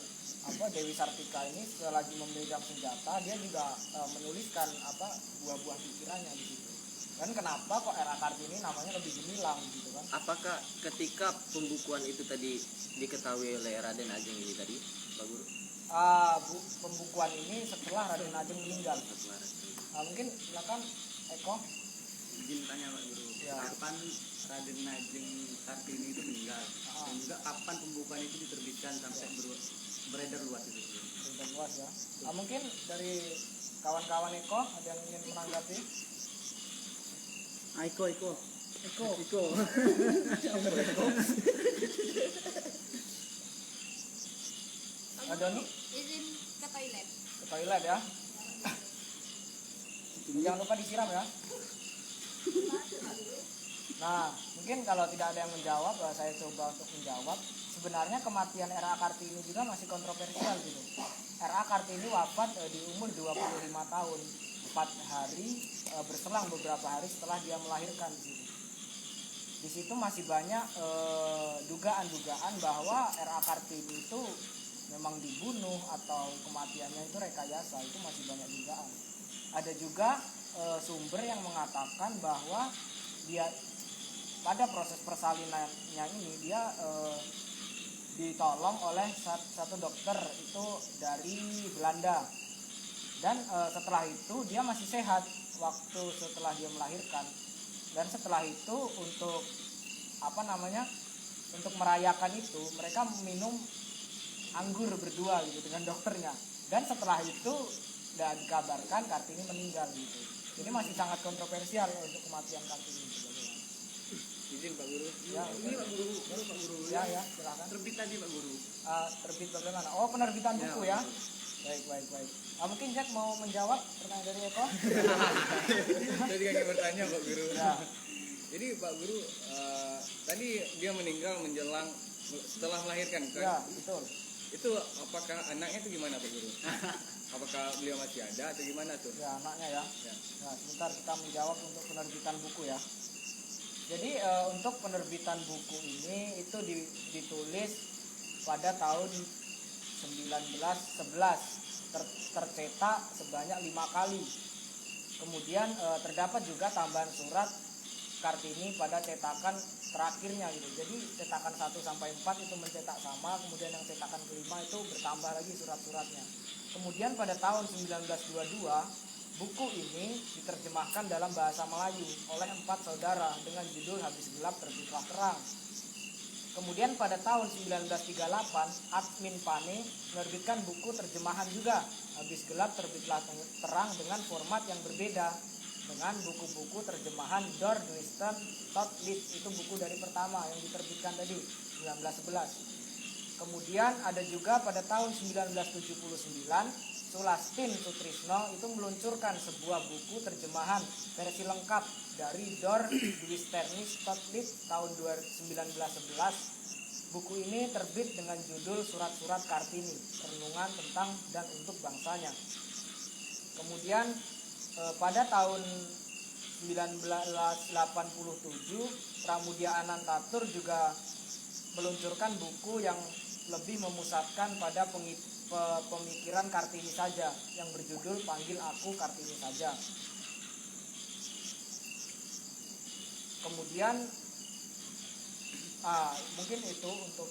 Dewi Sartika ini selagi memegang senjata dia juga menuliskan buah-buah pikirannya di situ. Dan kenapa kok R.A. Kartini namanya lebih gemilang gitu kan? Apakah ketika pembukuan itu tadi diketahui oleh Raden Ajeng ini tadi Pak Guru? Pembukuan ini setelah Raden Ajeng meninggal. Mungkin silakan Eko. Izin tanya Pak Guru, kapan Raden Ajeng Kartini itu meninggal? Dan juga kapan pembukuan itu diterbitkan sampai beredar luas itu? Beredar luas ya. Mungkin dari kawan-kawan Eko ada yang ingin menanggapi? Iko. Doni? Izin ke toilet. Ke toilet ya. Jangan lupa disiram ya. Nah, mungkin kalau tidak ada yang menjawab, saya coba untuk menjawab. Sebenarnya kematian R.A. Kartini juga masih kontroversial gitu. R.A. Kartini wafat di umur 25 tahun, 4 hari berselang beberapa hari setelah dia melahirkan di situ. Di situ masih banyak dugaan-dugaan bahwa R.A. Kartini itu memang dibunuh atau kematiannya itu rekayasa. Itu masih banyak dugaan. Ada juga sumber yang mengatakan bahwa dia pada proses persalinannya ini dia ditolong oleh satu dokter itu dari Belanda, dan setelah itu dia masih sehat waktu setelah dia melahirkan. Dan setelah itu untuk untuk merayakan itu mereka minum anggur berdua gitu dengan dokternya, dan setelah itu dan dikabarkan Kartini meninggal gitu. Jadi masih sangat kontroversial untuk kematian Kartini. Izin Pak Guru. Ya, Ini Pak Guru, baru Pak Guru. ya silakan. Terbit tadi Pak Guru. Terbit bagaimana? Oh, penerbitan buku ya. Baik. Mungkin Jack mau menjawab pertanyaan dari Eko? Saya juga ingin bertanya Pak Guru. Ya. Jadi Pak Guru, tadi dia meninggal menjelang setelah melahirkan kan? Ya, betul. Itu apakah anaknya itu gimana Pak Guru? Apakah beliau masih ada atau gimana tuh? Ya, anaknya ya. Nah, sebentar kita menjawab untuk penerbitan buku ya. Jadi untuk penerbitan buku ini itu ditulis pada tahun 1911, tercetak sebanyak 5 kali. Kemudian terdapat juga tambahan surat Kartini pada cetakan terakhirnya gitu. Jadi cetakan 1 sampai 4 itu mencetak sama, kemudian yang cetakan kelima itu bertambah lagi surat-suratnya. Kemudian pada tahun 1922 buku ini diterjemahkan dalam bahasa Melayu oleh 4 saudara dengan judul Habis Gelap Terbitlah Terang. Kemudian pada tahun 1938 Admin Pane menerbitkan buku terjemahan juga Habis Gelap Terbitlah Terang dengan format yang berbeda dengan buku-buku terjemahan Dor Duisten Tot Lit. Itu buku dari pertama yang diterbitkan tadi 1911. Kemudian ada juga pada tahun 1979 Sulastin Sutrisno itu meluncurkan sebuah buku terjemahan versi lengkap dari Dor Duisternis Totlit tahun 1911. Buku ini terbit dengan judul Surat-Surat Kartini, Renungan tentang dan untuk bangsanya. Kemudian pada tahun 1987 Pramudia Anantatur juga meluncurkan buku yang lebih memusatkan pada pemikiran Kartini saja yang berjudul Panggil Aku Kartini Saja. Kemudian Mungkin itu untuk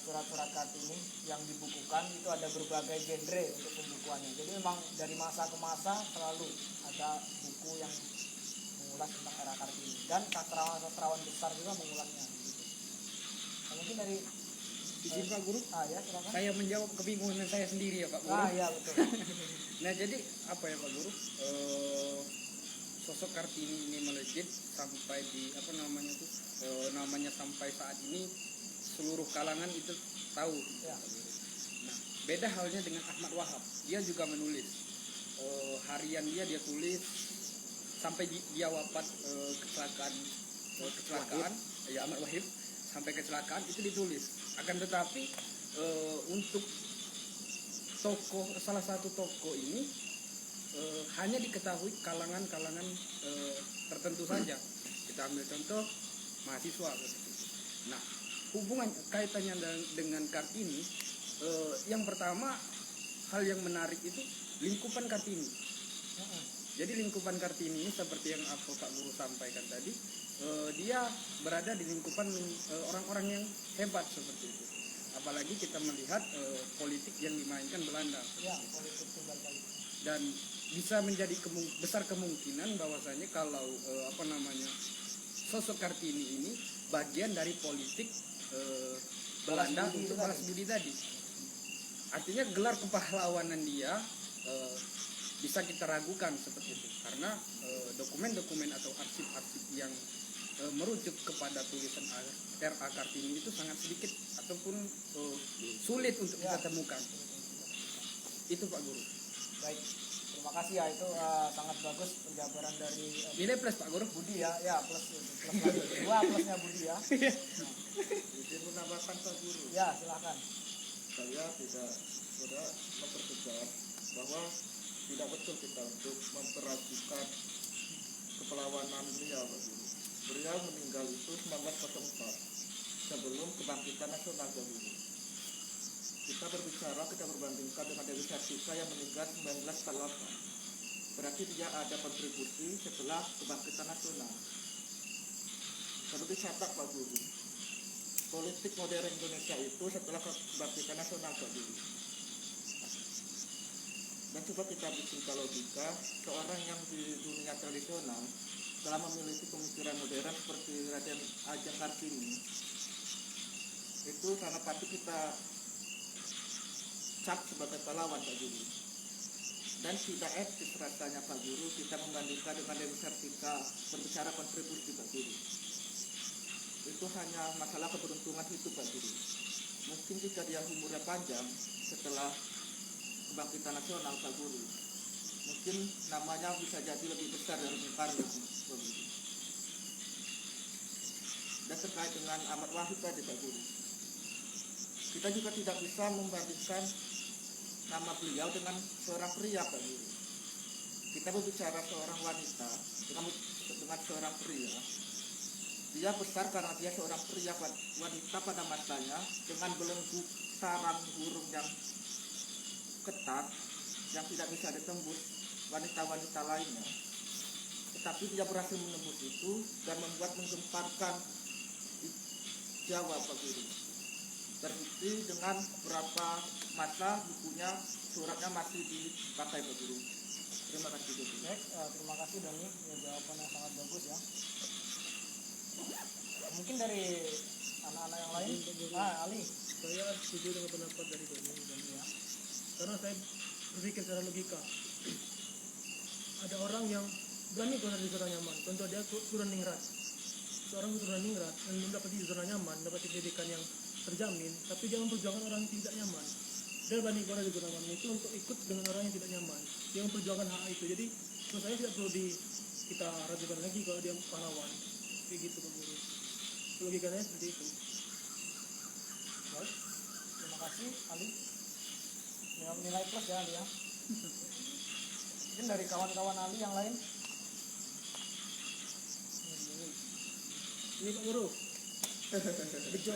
surat-surat Kartini yang dibukukan itu ada berbagai genre untuk pembukuannya. Jadi memang dari masa ke masa selalu ada buku yang mengulas tentang era Kartini dan sastrawan besar juga mengulasnya. Gitu. Nah, mungkin dari Izin Pak Guru, ya silakan. saya menjawab kebingungan saya sendiri ya Pak Guru. Iya betul. Nah jadi apa ya Pak Guru? Sosok Kartini ini melejit sampai di namanya sampai saat ini seluruh kalangan itu tahu. Ya. Nah beda halnya dengan Ahmad Wahab, dia juga menulis harian dia tulis sampai dia wafat kecelakaan ya Ahmad Wahib sampai kecelakaan itu ditulis. Akan tetapi untuk salah satu tokoh ini hanya diketahui kalangan-kalangan tertentu saja. Kita ambil contoh mahasiswa. Nah, hubungan kaitannya dengan Kartini, yang pertama hal yang menarik itu lingkupan Kartini. Jadi lingkupan Kartini seperti yang Pak Guru sampaikan tadi, dia berada di lingkupan orang-orang yang hebat seperti itu. Apalagi kita melihat politik yang dimainkan Belanda. Ya, politik tunggal kali. Dan bisa menjadi besar kemungkinan bahwasanya kalau sosok Kartini ini bagian dari politik Belanda untuk balas budi tadi. Artinya gelar kepahlawanan dia bisa kita ragukan seperti itu karena dokumen-dokumen atau arsip-arsip yang merujuk kepada tulisan R.A. Kartini itu sangat sedikit ataupun sulit untuk kita temukan. Itu Pak Guru. Baik, terima kasih ya, itu sangat bagus penjabaran dari Nilai plus Pak Guru. Budi ya, plus lagi. 2 plusnya Budi ya. Izin menambahkan Pak Guru. Ya, silakan. Saya sudah mempertegas bahwa tidak betul kita untuk memperagukan kepahlawanan beliau Pak Guru. Beliau meninggal itu 1904 sebelum kebangkitan nasional Pak Guru. Kita berbandingkan dengan Dewi Sartika yang meninggal 1948. Berarti dia ada kontribusi setelah kebangkitan nasional. Perlu dicatat Pak Guru, politik modern Indonesia itu setelah kebangkitan nasional Pak Guru. Dan coba kita bikin logika, seorang yang di dunia tradisional telah memiliki pemikiran modern seperti Raden Ajeng Kartini, itu sangat patut kita cap sebagai pahlawan Pak Guru. Dan tidak etis rasanya Pak Guru kita membandingkan dengan Dewi Sartika berbicara kontribusi Pak Guru. Itu hanya masalah keberuntungan hidup Pak Guru. Mungkin jika dia umurnya panjang setelah kebangkitan nasional Pak Guru, mungkin namanya bisa jadi lebih besar dari Bung Karno Pak Guru. Dan terkait dengan Ahmad Wahid tadi Pak Guru, kita juga tidak bisa membandingkan nama beliau dengan seorang pria Pak Guru. Kita berbicara seorang wanita dengan seorang pria. Dia besar karena dia seorang pria wanita pada masanya dengan belenggu sarang burung yang ketat yang tidak bisa ditembus wanita-wanita lainnya. Tetapi dia berhasil menembus itu dan menggemparkan Jawa Pak Guru. Terbukti dengan beberapa masa bukunya, suratnya masih dipakai Pak Guru. Terima kasih Guru. Baik, terima kasih Doni, ya, jawaban yang sangat bagus ya. Mungkin dari anak-anak yang lain, Ali. Saya setuju dengan pendapat dari Doni dan ya. Karena saya berpikir secara logika. Ada orang yang berani keluar dari zona nyaman. Contoh dia turun ningrat. Seorang turun ningrat dan mendapat di zona nyaman, dapat pendidikan yang terjamin, tapi dia memperjuangkan orang yang tidak nyaman. Dia berani keluar dari zona nyaman itu untuk ikut dengan orang yang tidak nyaman. Dia memperjuangkan hak itu. Jadi menurut saya tidak perlu kita ragukan lagi kalau dia pahlawan. Kayak gitu Pak Guru. Logikanya seperti itu. Baik, terima kasih Ali. Nilai plus ya Ali ya. Mungkin dari kawan-kawan Ali yang lain. Ini Pak Guru. Bejo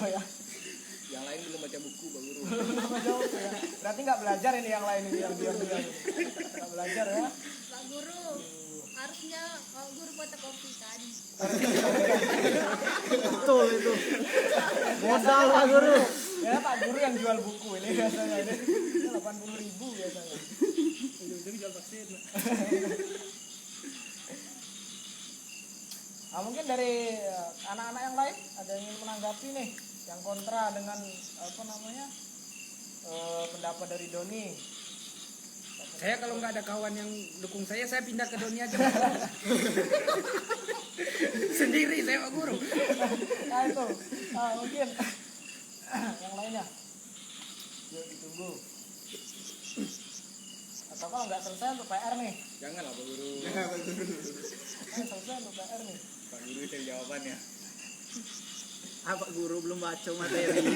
ya. Yang lain belum baca buku Pak Guru. Ya. Berarti nggak belajar ini yang lain ini yang diam-diam. Nggak belajar ya. Pak Guru, harusnya kalau guru fotokopikan. Betul itu. Modal Pak Guru. Ya Pak Guru yang jual buku ini biasanya ini 80.000 biasanya. Jadi jual vaksin. Nah, mungkin dari anak-anak yang lain ada yang ingin menanggapi nih yang kontra dengan pendapat dari Doni. Saya kalau nggak ada kawan yang dukung saya pindah ke Doni aja. Sendiri saya Pak Guru. Nah itu mungkin yang lainnya yuk ditunggu, atau kalau nggak selesai untuk PR nih, Janganlah Pak Guru. selesai untuk PR nih. Pak Guru cari jawabannya. Pak Guru belum baca materi.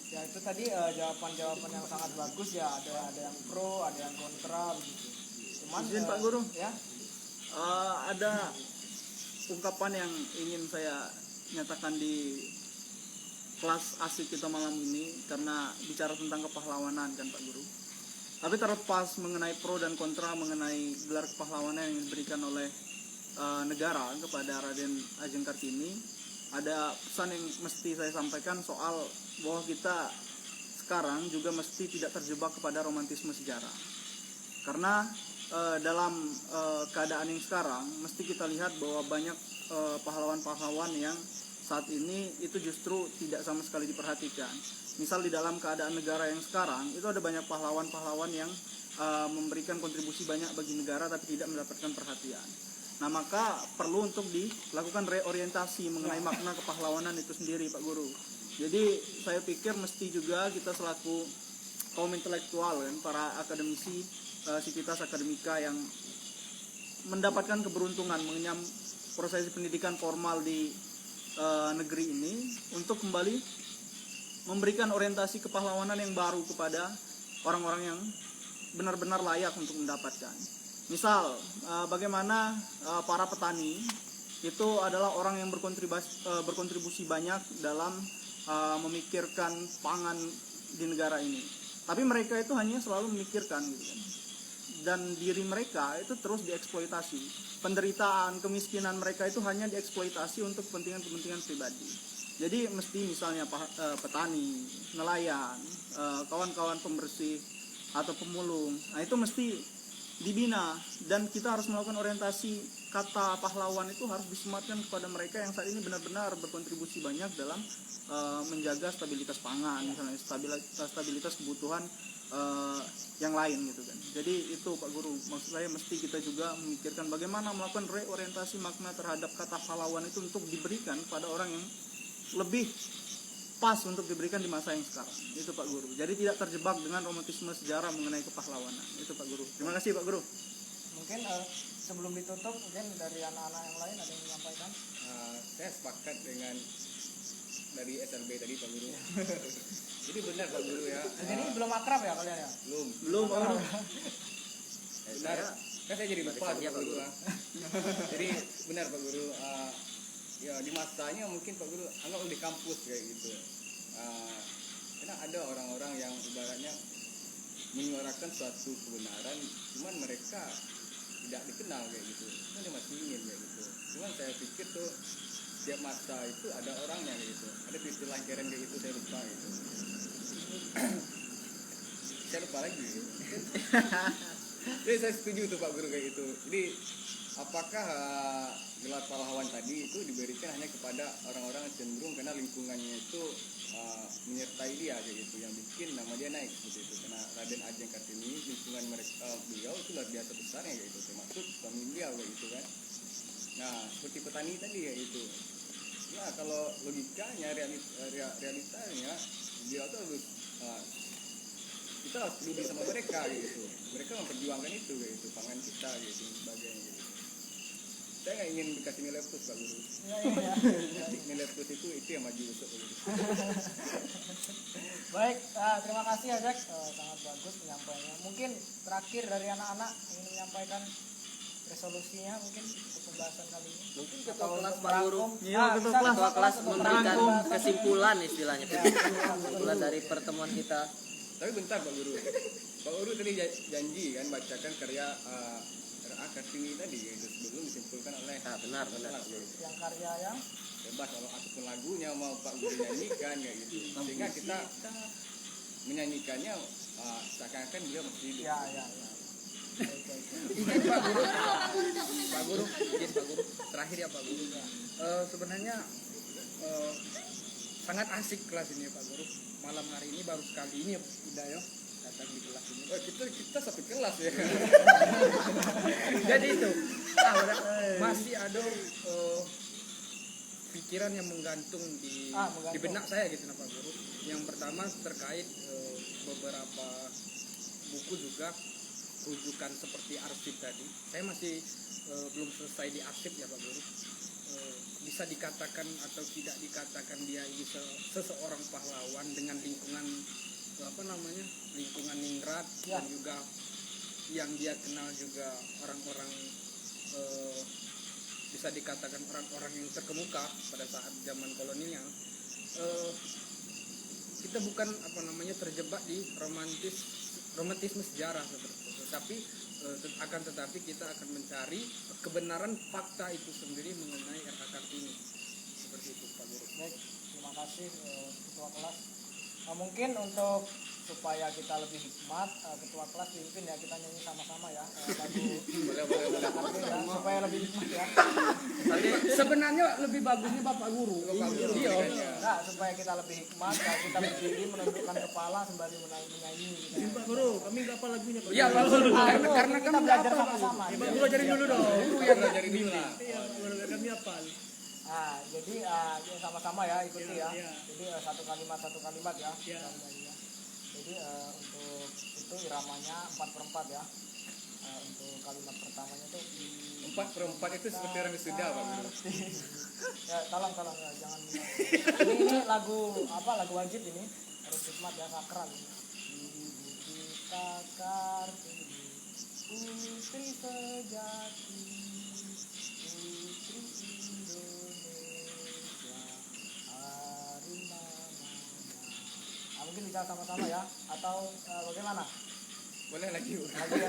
Ya itu tadi jawaban-jawaban yang sangat bagus ya, ada yang pro, ada yang kontra begitu. Cuman Izin Pak Guru. ya Ada ungkapan yang ingin saya nyatakan di kelas asik kita malam ini, karena bicara tentang kepahlawanan kan Pak Guru. Tapi terlepas mengenai pro dan kontra mengenai gelar kepahlawanan yang diberikan oleh negara kepada Raden Ajeng Kartini, ada pesan yang mesti saya sampaikan soal bahwa kita sekarang juga mesti tidak terjebak kepada romantisme sejarah. Karena dalam keadaan yang sekarang mesti kita lihat bahwa banyak pahlawan-pahlawan yang saat ini itu justru tidak sama sekali diperhatikan. Misal di dalam keadaan negara yang sekarang itu ada banyak pahlawan-pahlawan yang memberikan kontribusi banyak bagi negara tapi tidak mendapatkan perhatian. Nah, maka perlu untuk dilakukan reorientasi mengenai makna kepahlawanan itu sendiri Pak Guru. Jadi saya pikir mesti juga kita selaku kaum intelektual kan, para akademisi, sivitas akademika yang mendapatkan keberuntungan mengenyam prosesi pendidikan formal di negeri ini untuk kembali memberikan orientasi kepahlawanan yang baru kepada orang-orang yang benar-benar layak untuk mendapatkan. Misal bagaimana para petani itu adalah orang yang berkontribusi banyak dalam memikirkan pangan di negara ini. Tapi mereka itu hanya selalu memikirkan gitu kan. Dan diri mereka itu terus dieksploitasi. Penderitaan, kemiskinan mereka itu hanya dieksploitasi untuk kepentingan-kepentingan pribadi. Jadi mesti misalnya petani, nelayan, kawan-kawan pembersih atau pemulung, nah itu mesti dibina, dan kita harus melakukan orientasi kata pahlawan itu harus disematkan kepada mereka yang saat ini benar-benar berkontribusi banyak dalam menjaga stabilitas pangan, misalnya stabilitas kebutuhan yang lain gitu kan. Jadi itu Pak Guru, maksud saya mesti kita juga memikirkan bagaimana melakukan reorientasi makna terhadap kata pahlawan itu untuk diberikan pada orang yang lebih pas untuk diberikan di masa yang sekarang. Itu Pak Guru. Jadi tidak terjebak dengan romantisme sejarah mengenai kepahlawanan. Itu Pak Guru. Terima kasih Pak Guru. mungkin sebelum ditutup mungkin dari anak-anak yang lain ada yang menyampaikan. Saya sepakat dengan dari SLB tadi Pak Guru. Jadi benar Pak Guru ya. Jadi belum akrab ya kalian ya? Belum Pak Guru. Benar. Kan saya jadi lupa Pak Guru. Jadi benar Pak Guru. Ya di masanya mungkin Pak Guru anggap di kampus kayak gitu. Karena ada orang-orang yang ibaratnya menyuarakan suatu kebenaran, cuman mereka tidak dikenal kayak gitu. Kan dia masih ingin kayak gitu. Cuman saya pikir tuh setiap masa itu ada orangnya kayak gitu. Ada istilah keren kayak gitu, saya lupa gitu. Saya lupa lagi gitu. Jadi saya setuju tuh Pak Guru kayak gitu. Jadi apakah gelar pahlawan tadi itu diberikan hanya kepada orang-orang yang cenderung karena lingkungannya itu menyertai dia kayak gitu, yang bikin nama dia naik seperti itu. Karena Raden Ajeng Kartini lingkungan mereka beliau itu luar biasa besarnya kayak gitu, termasuk familia kayak gitu kan. Nah seperti petani tadi kayak gitu. Nah kalau logikanya realitanya beliau tuh harus kita harus peduli sama mereka gitu. Mereka memperjuangkan itu kayak gitu, pangan kita gitu dan sebagainya gitu. Saya nggak ingin dikasih nilai plus Pak Guru. Nilai plus itu yang maju besok gitu. Baik, terima kasih Ajak, sangat bagus penyampaiannya. Mungkin terakhir dari anak-anak ingin menyampaikan resolusinya mungkin untuk pembahasan kali ini. Mungkin ketua kelas Pak Guru. Iya, ketua Ketua kelas untuk memberikan merangkum. kesimpulan istilahnya. Kesimpulan dari pertemuan kita. Tapi bentar Pak Guru. Pak Guru tadi janji kan bacakan karya R.A. Kartini tadi itu sebelum disimpulkan oleh Benar Pak Guru. Yang karya yang Bebas kalau ataupun lagunya mau Pak Guru nyanyikan kayak gitu. Sehingga kita menyanyikannya seakan-akan dia masih hidup. ya. Izin Pak Guru, Pak Guru, izin Pak Guru, terakhir ya Pak Guru. Sebenarnya sangat asik kelas ini Pak Guru. Malam hari ini baru sekali ini ya udah ya datang di kelas ini. Oh, kita satu kelas ya. Jadi itu masih ada pikiran yang menggantung di benak saya gitu Pak Guru. Yang pertama terkait beberapa buku juga rujukan seperti arsip tadi. Saya masih belum selesai di arsip ya Pak Guru. Bisa dikatakan atau tidak dikatakan dia ini seseorang pahlawan dengan lingkungan lingkungan ningrat dan juga yang dia kenal juga orang-orang bisa dikatakan orang-orang yang terkemuka pada saat zaman kolonial. Kita bukan terjebak di romantisme sejarah seperti itu, tapi tetapi kita akan mencari kebenaran fakta itu sendiri mengenai R.A. Kartini seperti itu Pak Guru. baik, terima kasih ketua kelas. Mungkin untuk supaya kita lebih hikmat, ketua kelas pimpin ya, kita nyanyi sama-sama ya lagu Boleh. ya, supaya lebih hikmat ya. Sebenarnya lebih bagusnya Bapak Guru. Iya. Nah, supaya kita lebih hikmat, kita berdiri menundukkan kepala sembari menyanyi. Izin Pak Guru, kami nggak apa lagunya Pak. Iya Pak Guru. Karena kita belajar sama-sama. Pak Guru ajarin dulu dong. Dari dulu lah. Iya Pak Guru, biar kami hafal. Nah, jadi kita sama-sama ya ikuti ya. Iya. Jadi satu kalimat ya. Iya. Jadi untuk itu iramanya 4/4 ya. Untuk kalimat pertamanya itu 4/4 itu seperti orang wisuda Pak Guru. ya tolong ya, jangan ini lagu wajib ini, harus hikmat ya, sakral ini. Ibu kita Kartini, putri sejati, putri Indonesia, harum namanya. Mungkin bisa sama-sama ya, atau bagaimana? Boleh lagi. Lagi ya.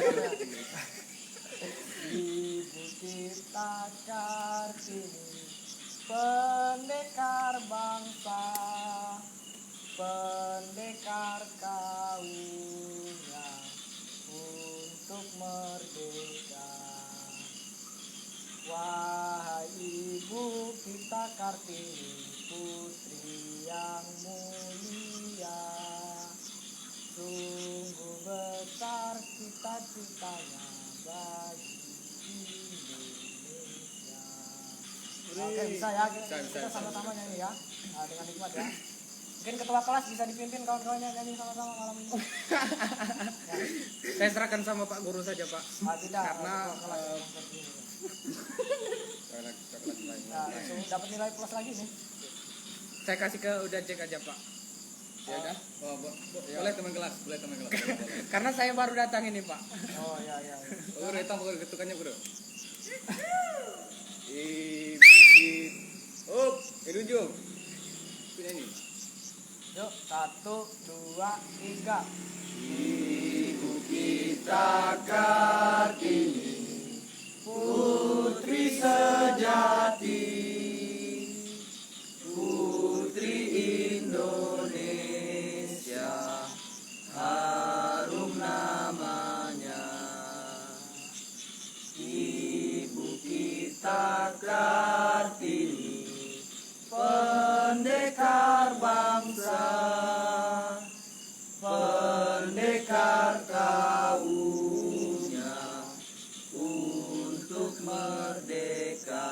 Ibu kita Kartini, pendekar bangsa, pendekar kaumnya untuk merdeka. Wahai ibu kita Kartini, putri yang mulia, sungguh besar cita-citanya bagi Indonesia. Oke, bisa ya, kita sama-sama nyanyi ya, dengan hikmat ya. Mungkin ketua kelas bisa dipimpin kawan-kawannya nyanyi sama-sama malam ini. Saya serahkan sama Pak Guru saja Pak. Tidak, Karena ketua kelas yang berdiri. Nah, langsung dapat nilai plus lagi nih. saya kasih ke udah cek aja Pak. Ya udah. Boleh teman kelas. Karena saya baru datang ini Pak. Oh iya. Pak Guru datang, Pak Guru ketukannya Bro. Ibu ujung. Punya ini. Yuk, 1, 2, 3. Ibu kita Kartini, putri sejati, putri Indonesia, harum namanya. Ibu kita Kartini, pendekar bangsa, pendekar kaumnya untuk merdeka.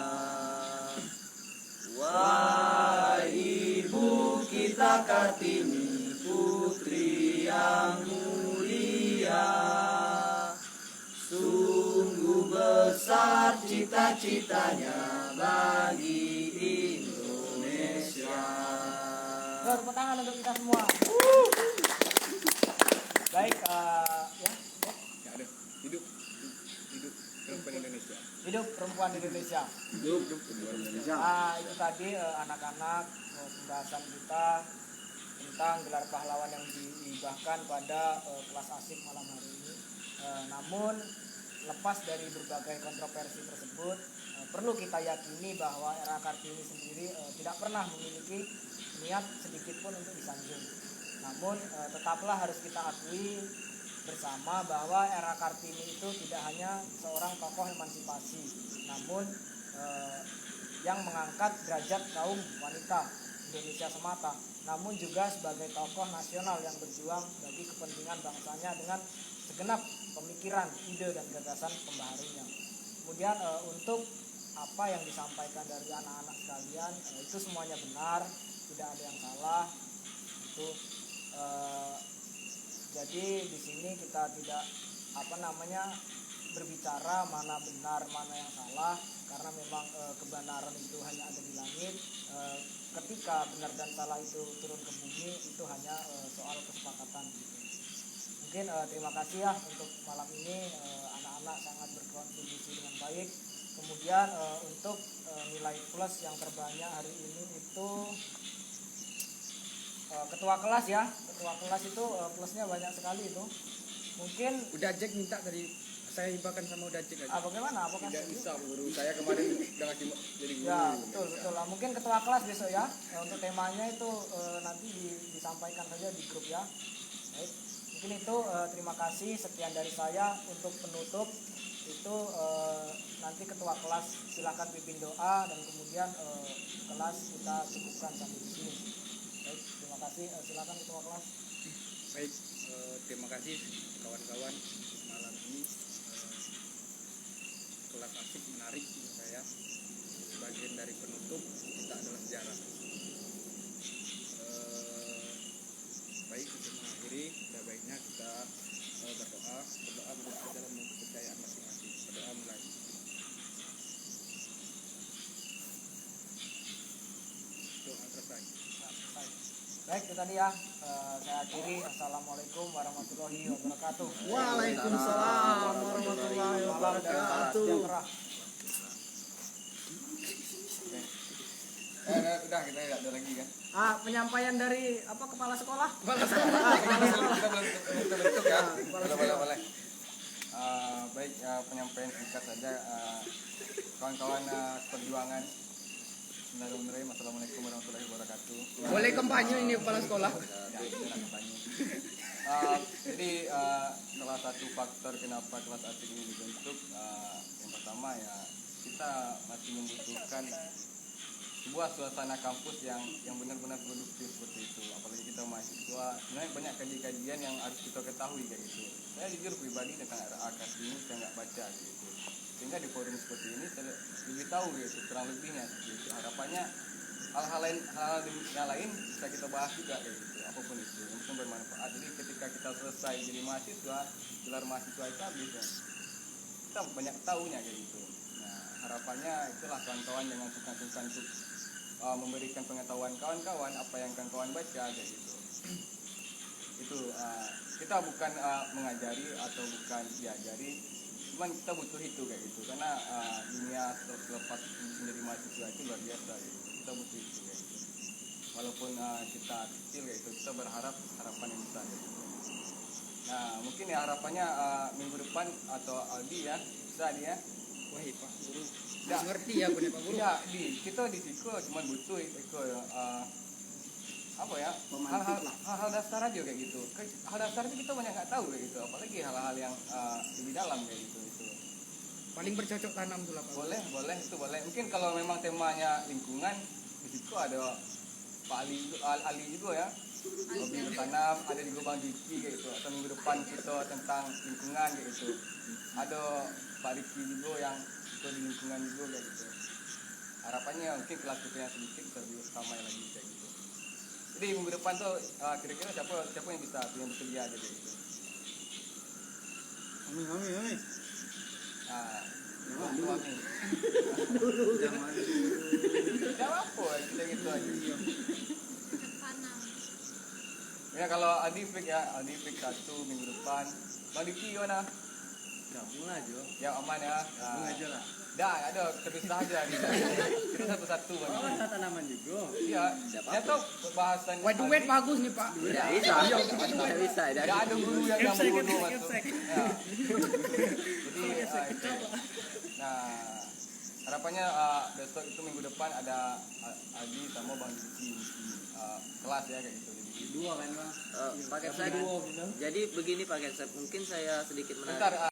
Wahai ibu kita Kartini, putri yang mulia, sungguh besar cita-citanya bagi Indonesia. Tepuk tangan untuk kita semua. Baik, ya. Ya ada. Hidup perempuan Indonesia. Hidup perempuan Indonesia. Hidup perempuan Indonesia. Itu tadi anak-anak pembahasan kita tentang gelar pahlawan yang dihibahkan pada kelas asik malam hari ini. Namun lepas dari berbagai kontroversi tersebut, perlu kita yakini bahwa era Kartini sendiri tidak pernah memiliki niat sedikit pun untuk disanjung. Namun tetaplah harus kita akui bersama bahwa era Kartini itu tidak hanya seorang tokoh emansipasi, namun yang mengangkat derajat kaum wanita Indonesia semata, namun juga sebagai tokoh nasional yang berjuang bagi kepentingan bangsanya dengan segenap pemikiran, ide dan gagasan pembaharunya. Kemudian untuk apa yang disampaikan dari anak-anak sekalian, itu semuanya benar, tidak ada yang salah. Itu jadi di sini kita tidak berbicara mana benar mana yang salah, karena memang kebenaran itu hanya ada di langit. Ketika benar dan salah itu turun ke bumi, itu hanya soal kesepakatan gitu. Mungkin terima kasih ya untuk malam ini, anak-anak sangat berkontribusi dengan baik. Kemudian untuk nilai plus yang terbanyak hari ini itu ketua kelas ya. Ketua kelas itu plusnya banyak sekali itu. Mungkin Udah Jack minta tadi saya hibahkan sama udah Jack aja. bagaimana? Apakah Tidak setuju? bisa guru, saya kemarin udah ngasih jadi guru. Ya betul. Mungkin ketua kelas besok ya. Untuk temanya itu nanti disampaikan saja di grup ya. Baik. Mungkin itu terima kasih, sekian dari saya. Untuk penutup itu nanti ketua kelas silakan pimpin doa, dan kemudian kelas kita cukupkan sampai di sini. Baik, terima kasih. Silakan ketua kelas. Baik, terima kasih kawan-kawan malam ini. Kelas asik menarik menurut saya. Bagian dari penutup kita adalah sejarah. Baik, untuk mengakhiri, sudah baiknya kita berdoa berdoa dalam kepercayaan masing-masing. Berdoa mulai. Doa selesai. Baik, itu tadi ya. Saya akhiri. Assalamualaikum warahmatullahi wabarakatuh. Waalaikumsalam warahmatullahi wabarakatuh. Sejahtera. Udah kita nggak ada lagi kan? Penyampaian dari kepala sekolah? Kita belum bentuk ya. Boleh. Baik, penyampaian singkat saja. Kawan-kawan perjuangan. Bismillahirrahmanirrahim. Assalamualaikum warahmatullahi wabarakatuh. Boleh kampanye ini kepala sekolah. Ya, itu lah kampanye. Jadi salah satu faktor kenapa kelas asik ini dibentuk, yang pertama ya kita masih membutuhkan sebuah suasana kampus yang benar-benar produktif seperti itu. Apalagi kita mahasiswa, sebenarnya banyak kajian-kajian yang harus kita ketahui kayak gitu. Saya jujur pribadi tentang RAKAS ini saya nggak baca gitu. Sehingga di forum seperti ini saya lebih tahu gitu, kurang lebihnya seperti itu. Harapannya hal-hal lain bisa kita bahas juga kayak gitu, apapun itu, yang penting bermanfaat. Jadi ketika kita selesai jadi mahasiswa, gelar mahasiswa itu habis ya, kita banyak tahunya kayak gitu. Nah harapannya itulah kawan-kawan jangan sungkan-sungkan untuk memberikan pengetahuan kawan-kawan apa yang kawan-kawan baca kayak gitu. Itu kita bukan mengajari atau bukan diajari, cuman kita butuh itu kayak gitu, karena dunia selepas menjadi mahasiswa itu luar biasa gitu. Kita butuh itu kayak gitu. Walaupun kita kecil kayak gitu, kita berharap harapan yang besar kayak gitu. Nah mungkin ya harapannya minggu depan atau Aldi ya bisa dia. Wah, Pak Guru. Nggak. Ngerti ya Pak Guru. Tidak, kita di Siko cuma butuh itu apa ya, hal-hal dasar aja kayak gitu. Hal dasar itu kita banyak nggak tahu kayak gitu, apalagi hal-hal yang lebih dalam kayak gitu. Itu Paling bercocok tanam tuh lah Pak. boleh itu boleh. Mungkin kalau memang temanya lingkungan, di Siko ada Pak Ali juga ya, hobi bertanam. Ada juga Bang Diki kayak gitu. Atau minggu depan kita tentang lingkungan kayak gitu. Ada Pak Riki juga yang itu di lingkungan juga kayak gitu. Harapannya mungkin kelas kita yang sedikit bisa lebih ramai lagi kayak gitu. Jadi minggu depan tuh kira-kira siapa yang bisa bersedia aja kayak gitu. Amin. Nah, suami. Tidak apa, kita gitu aja. Tanam. Ya kalau Adifik 1 minggu depan. Bang Diki gimana? Ya aman ya. Nah. Dah, ada terus saja nih. Kita satu-satu Bang. Oh, tanaman juga. Iya. Saya tahu bahasan. Wah, duet bagus nih, Pak. Tidak bisa. Tidak bisa. Tidak ada guru yang bodoh masuk. Ya. Jadi nah, harapannya besok itu minggu depan ada Adi sama Bang Diki kelas ya kayak gitu. Dua kan, Bang. Paket saya. Jadi begini Paket saya. Mungkin saya sedikit Bentar,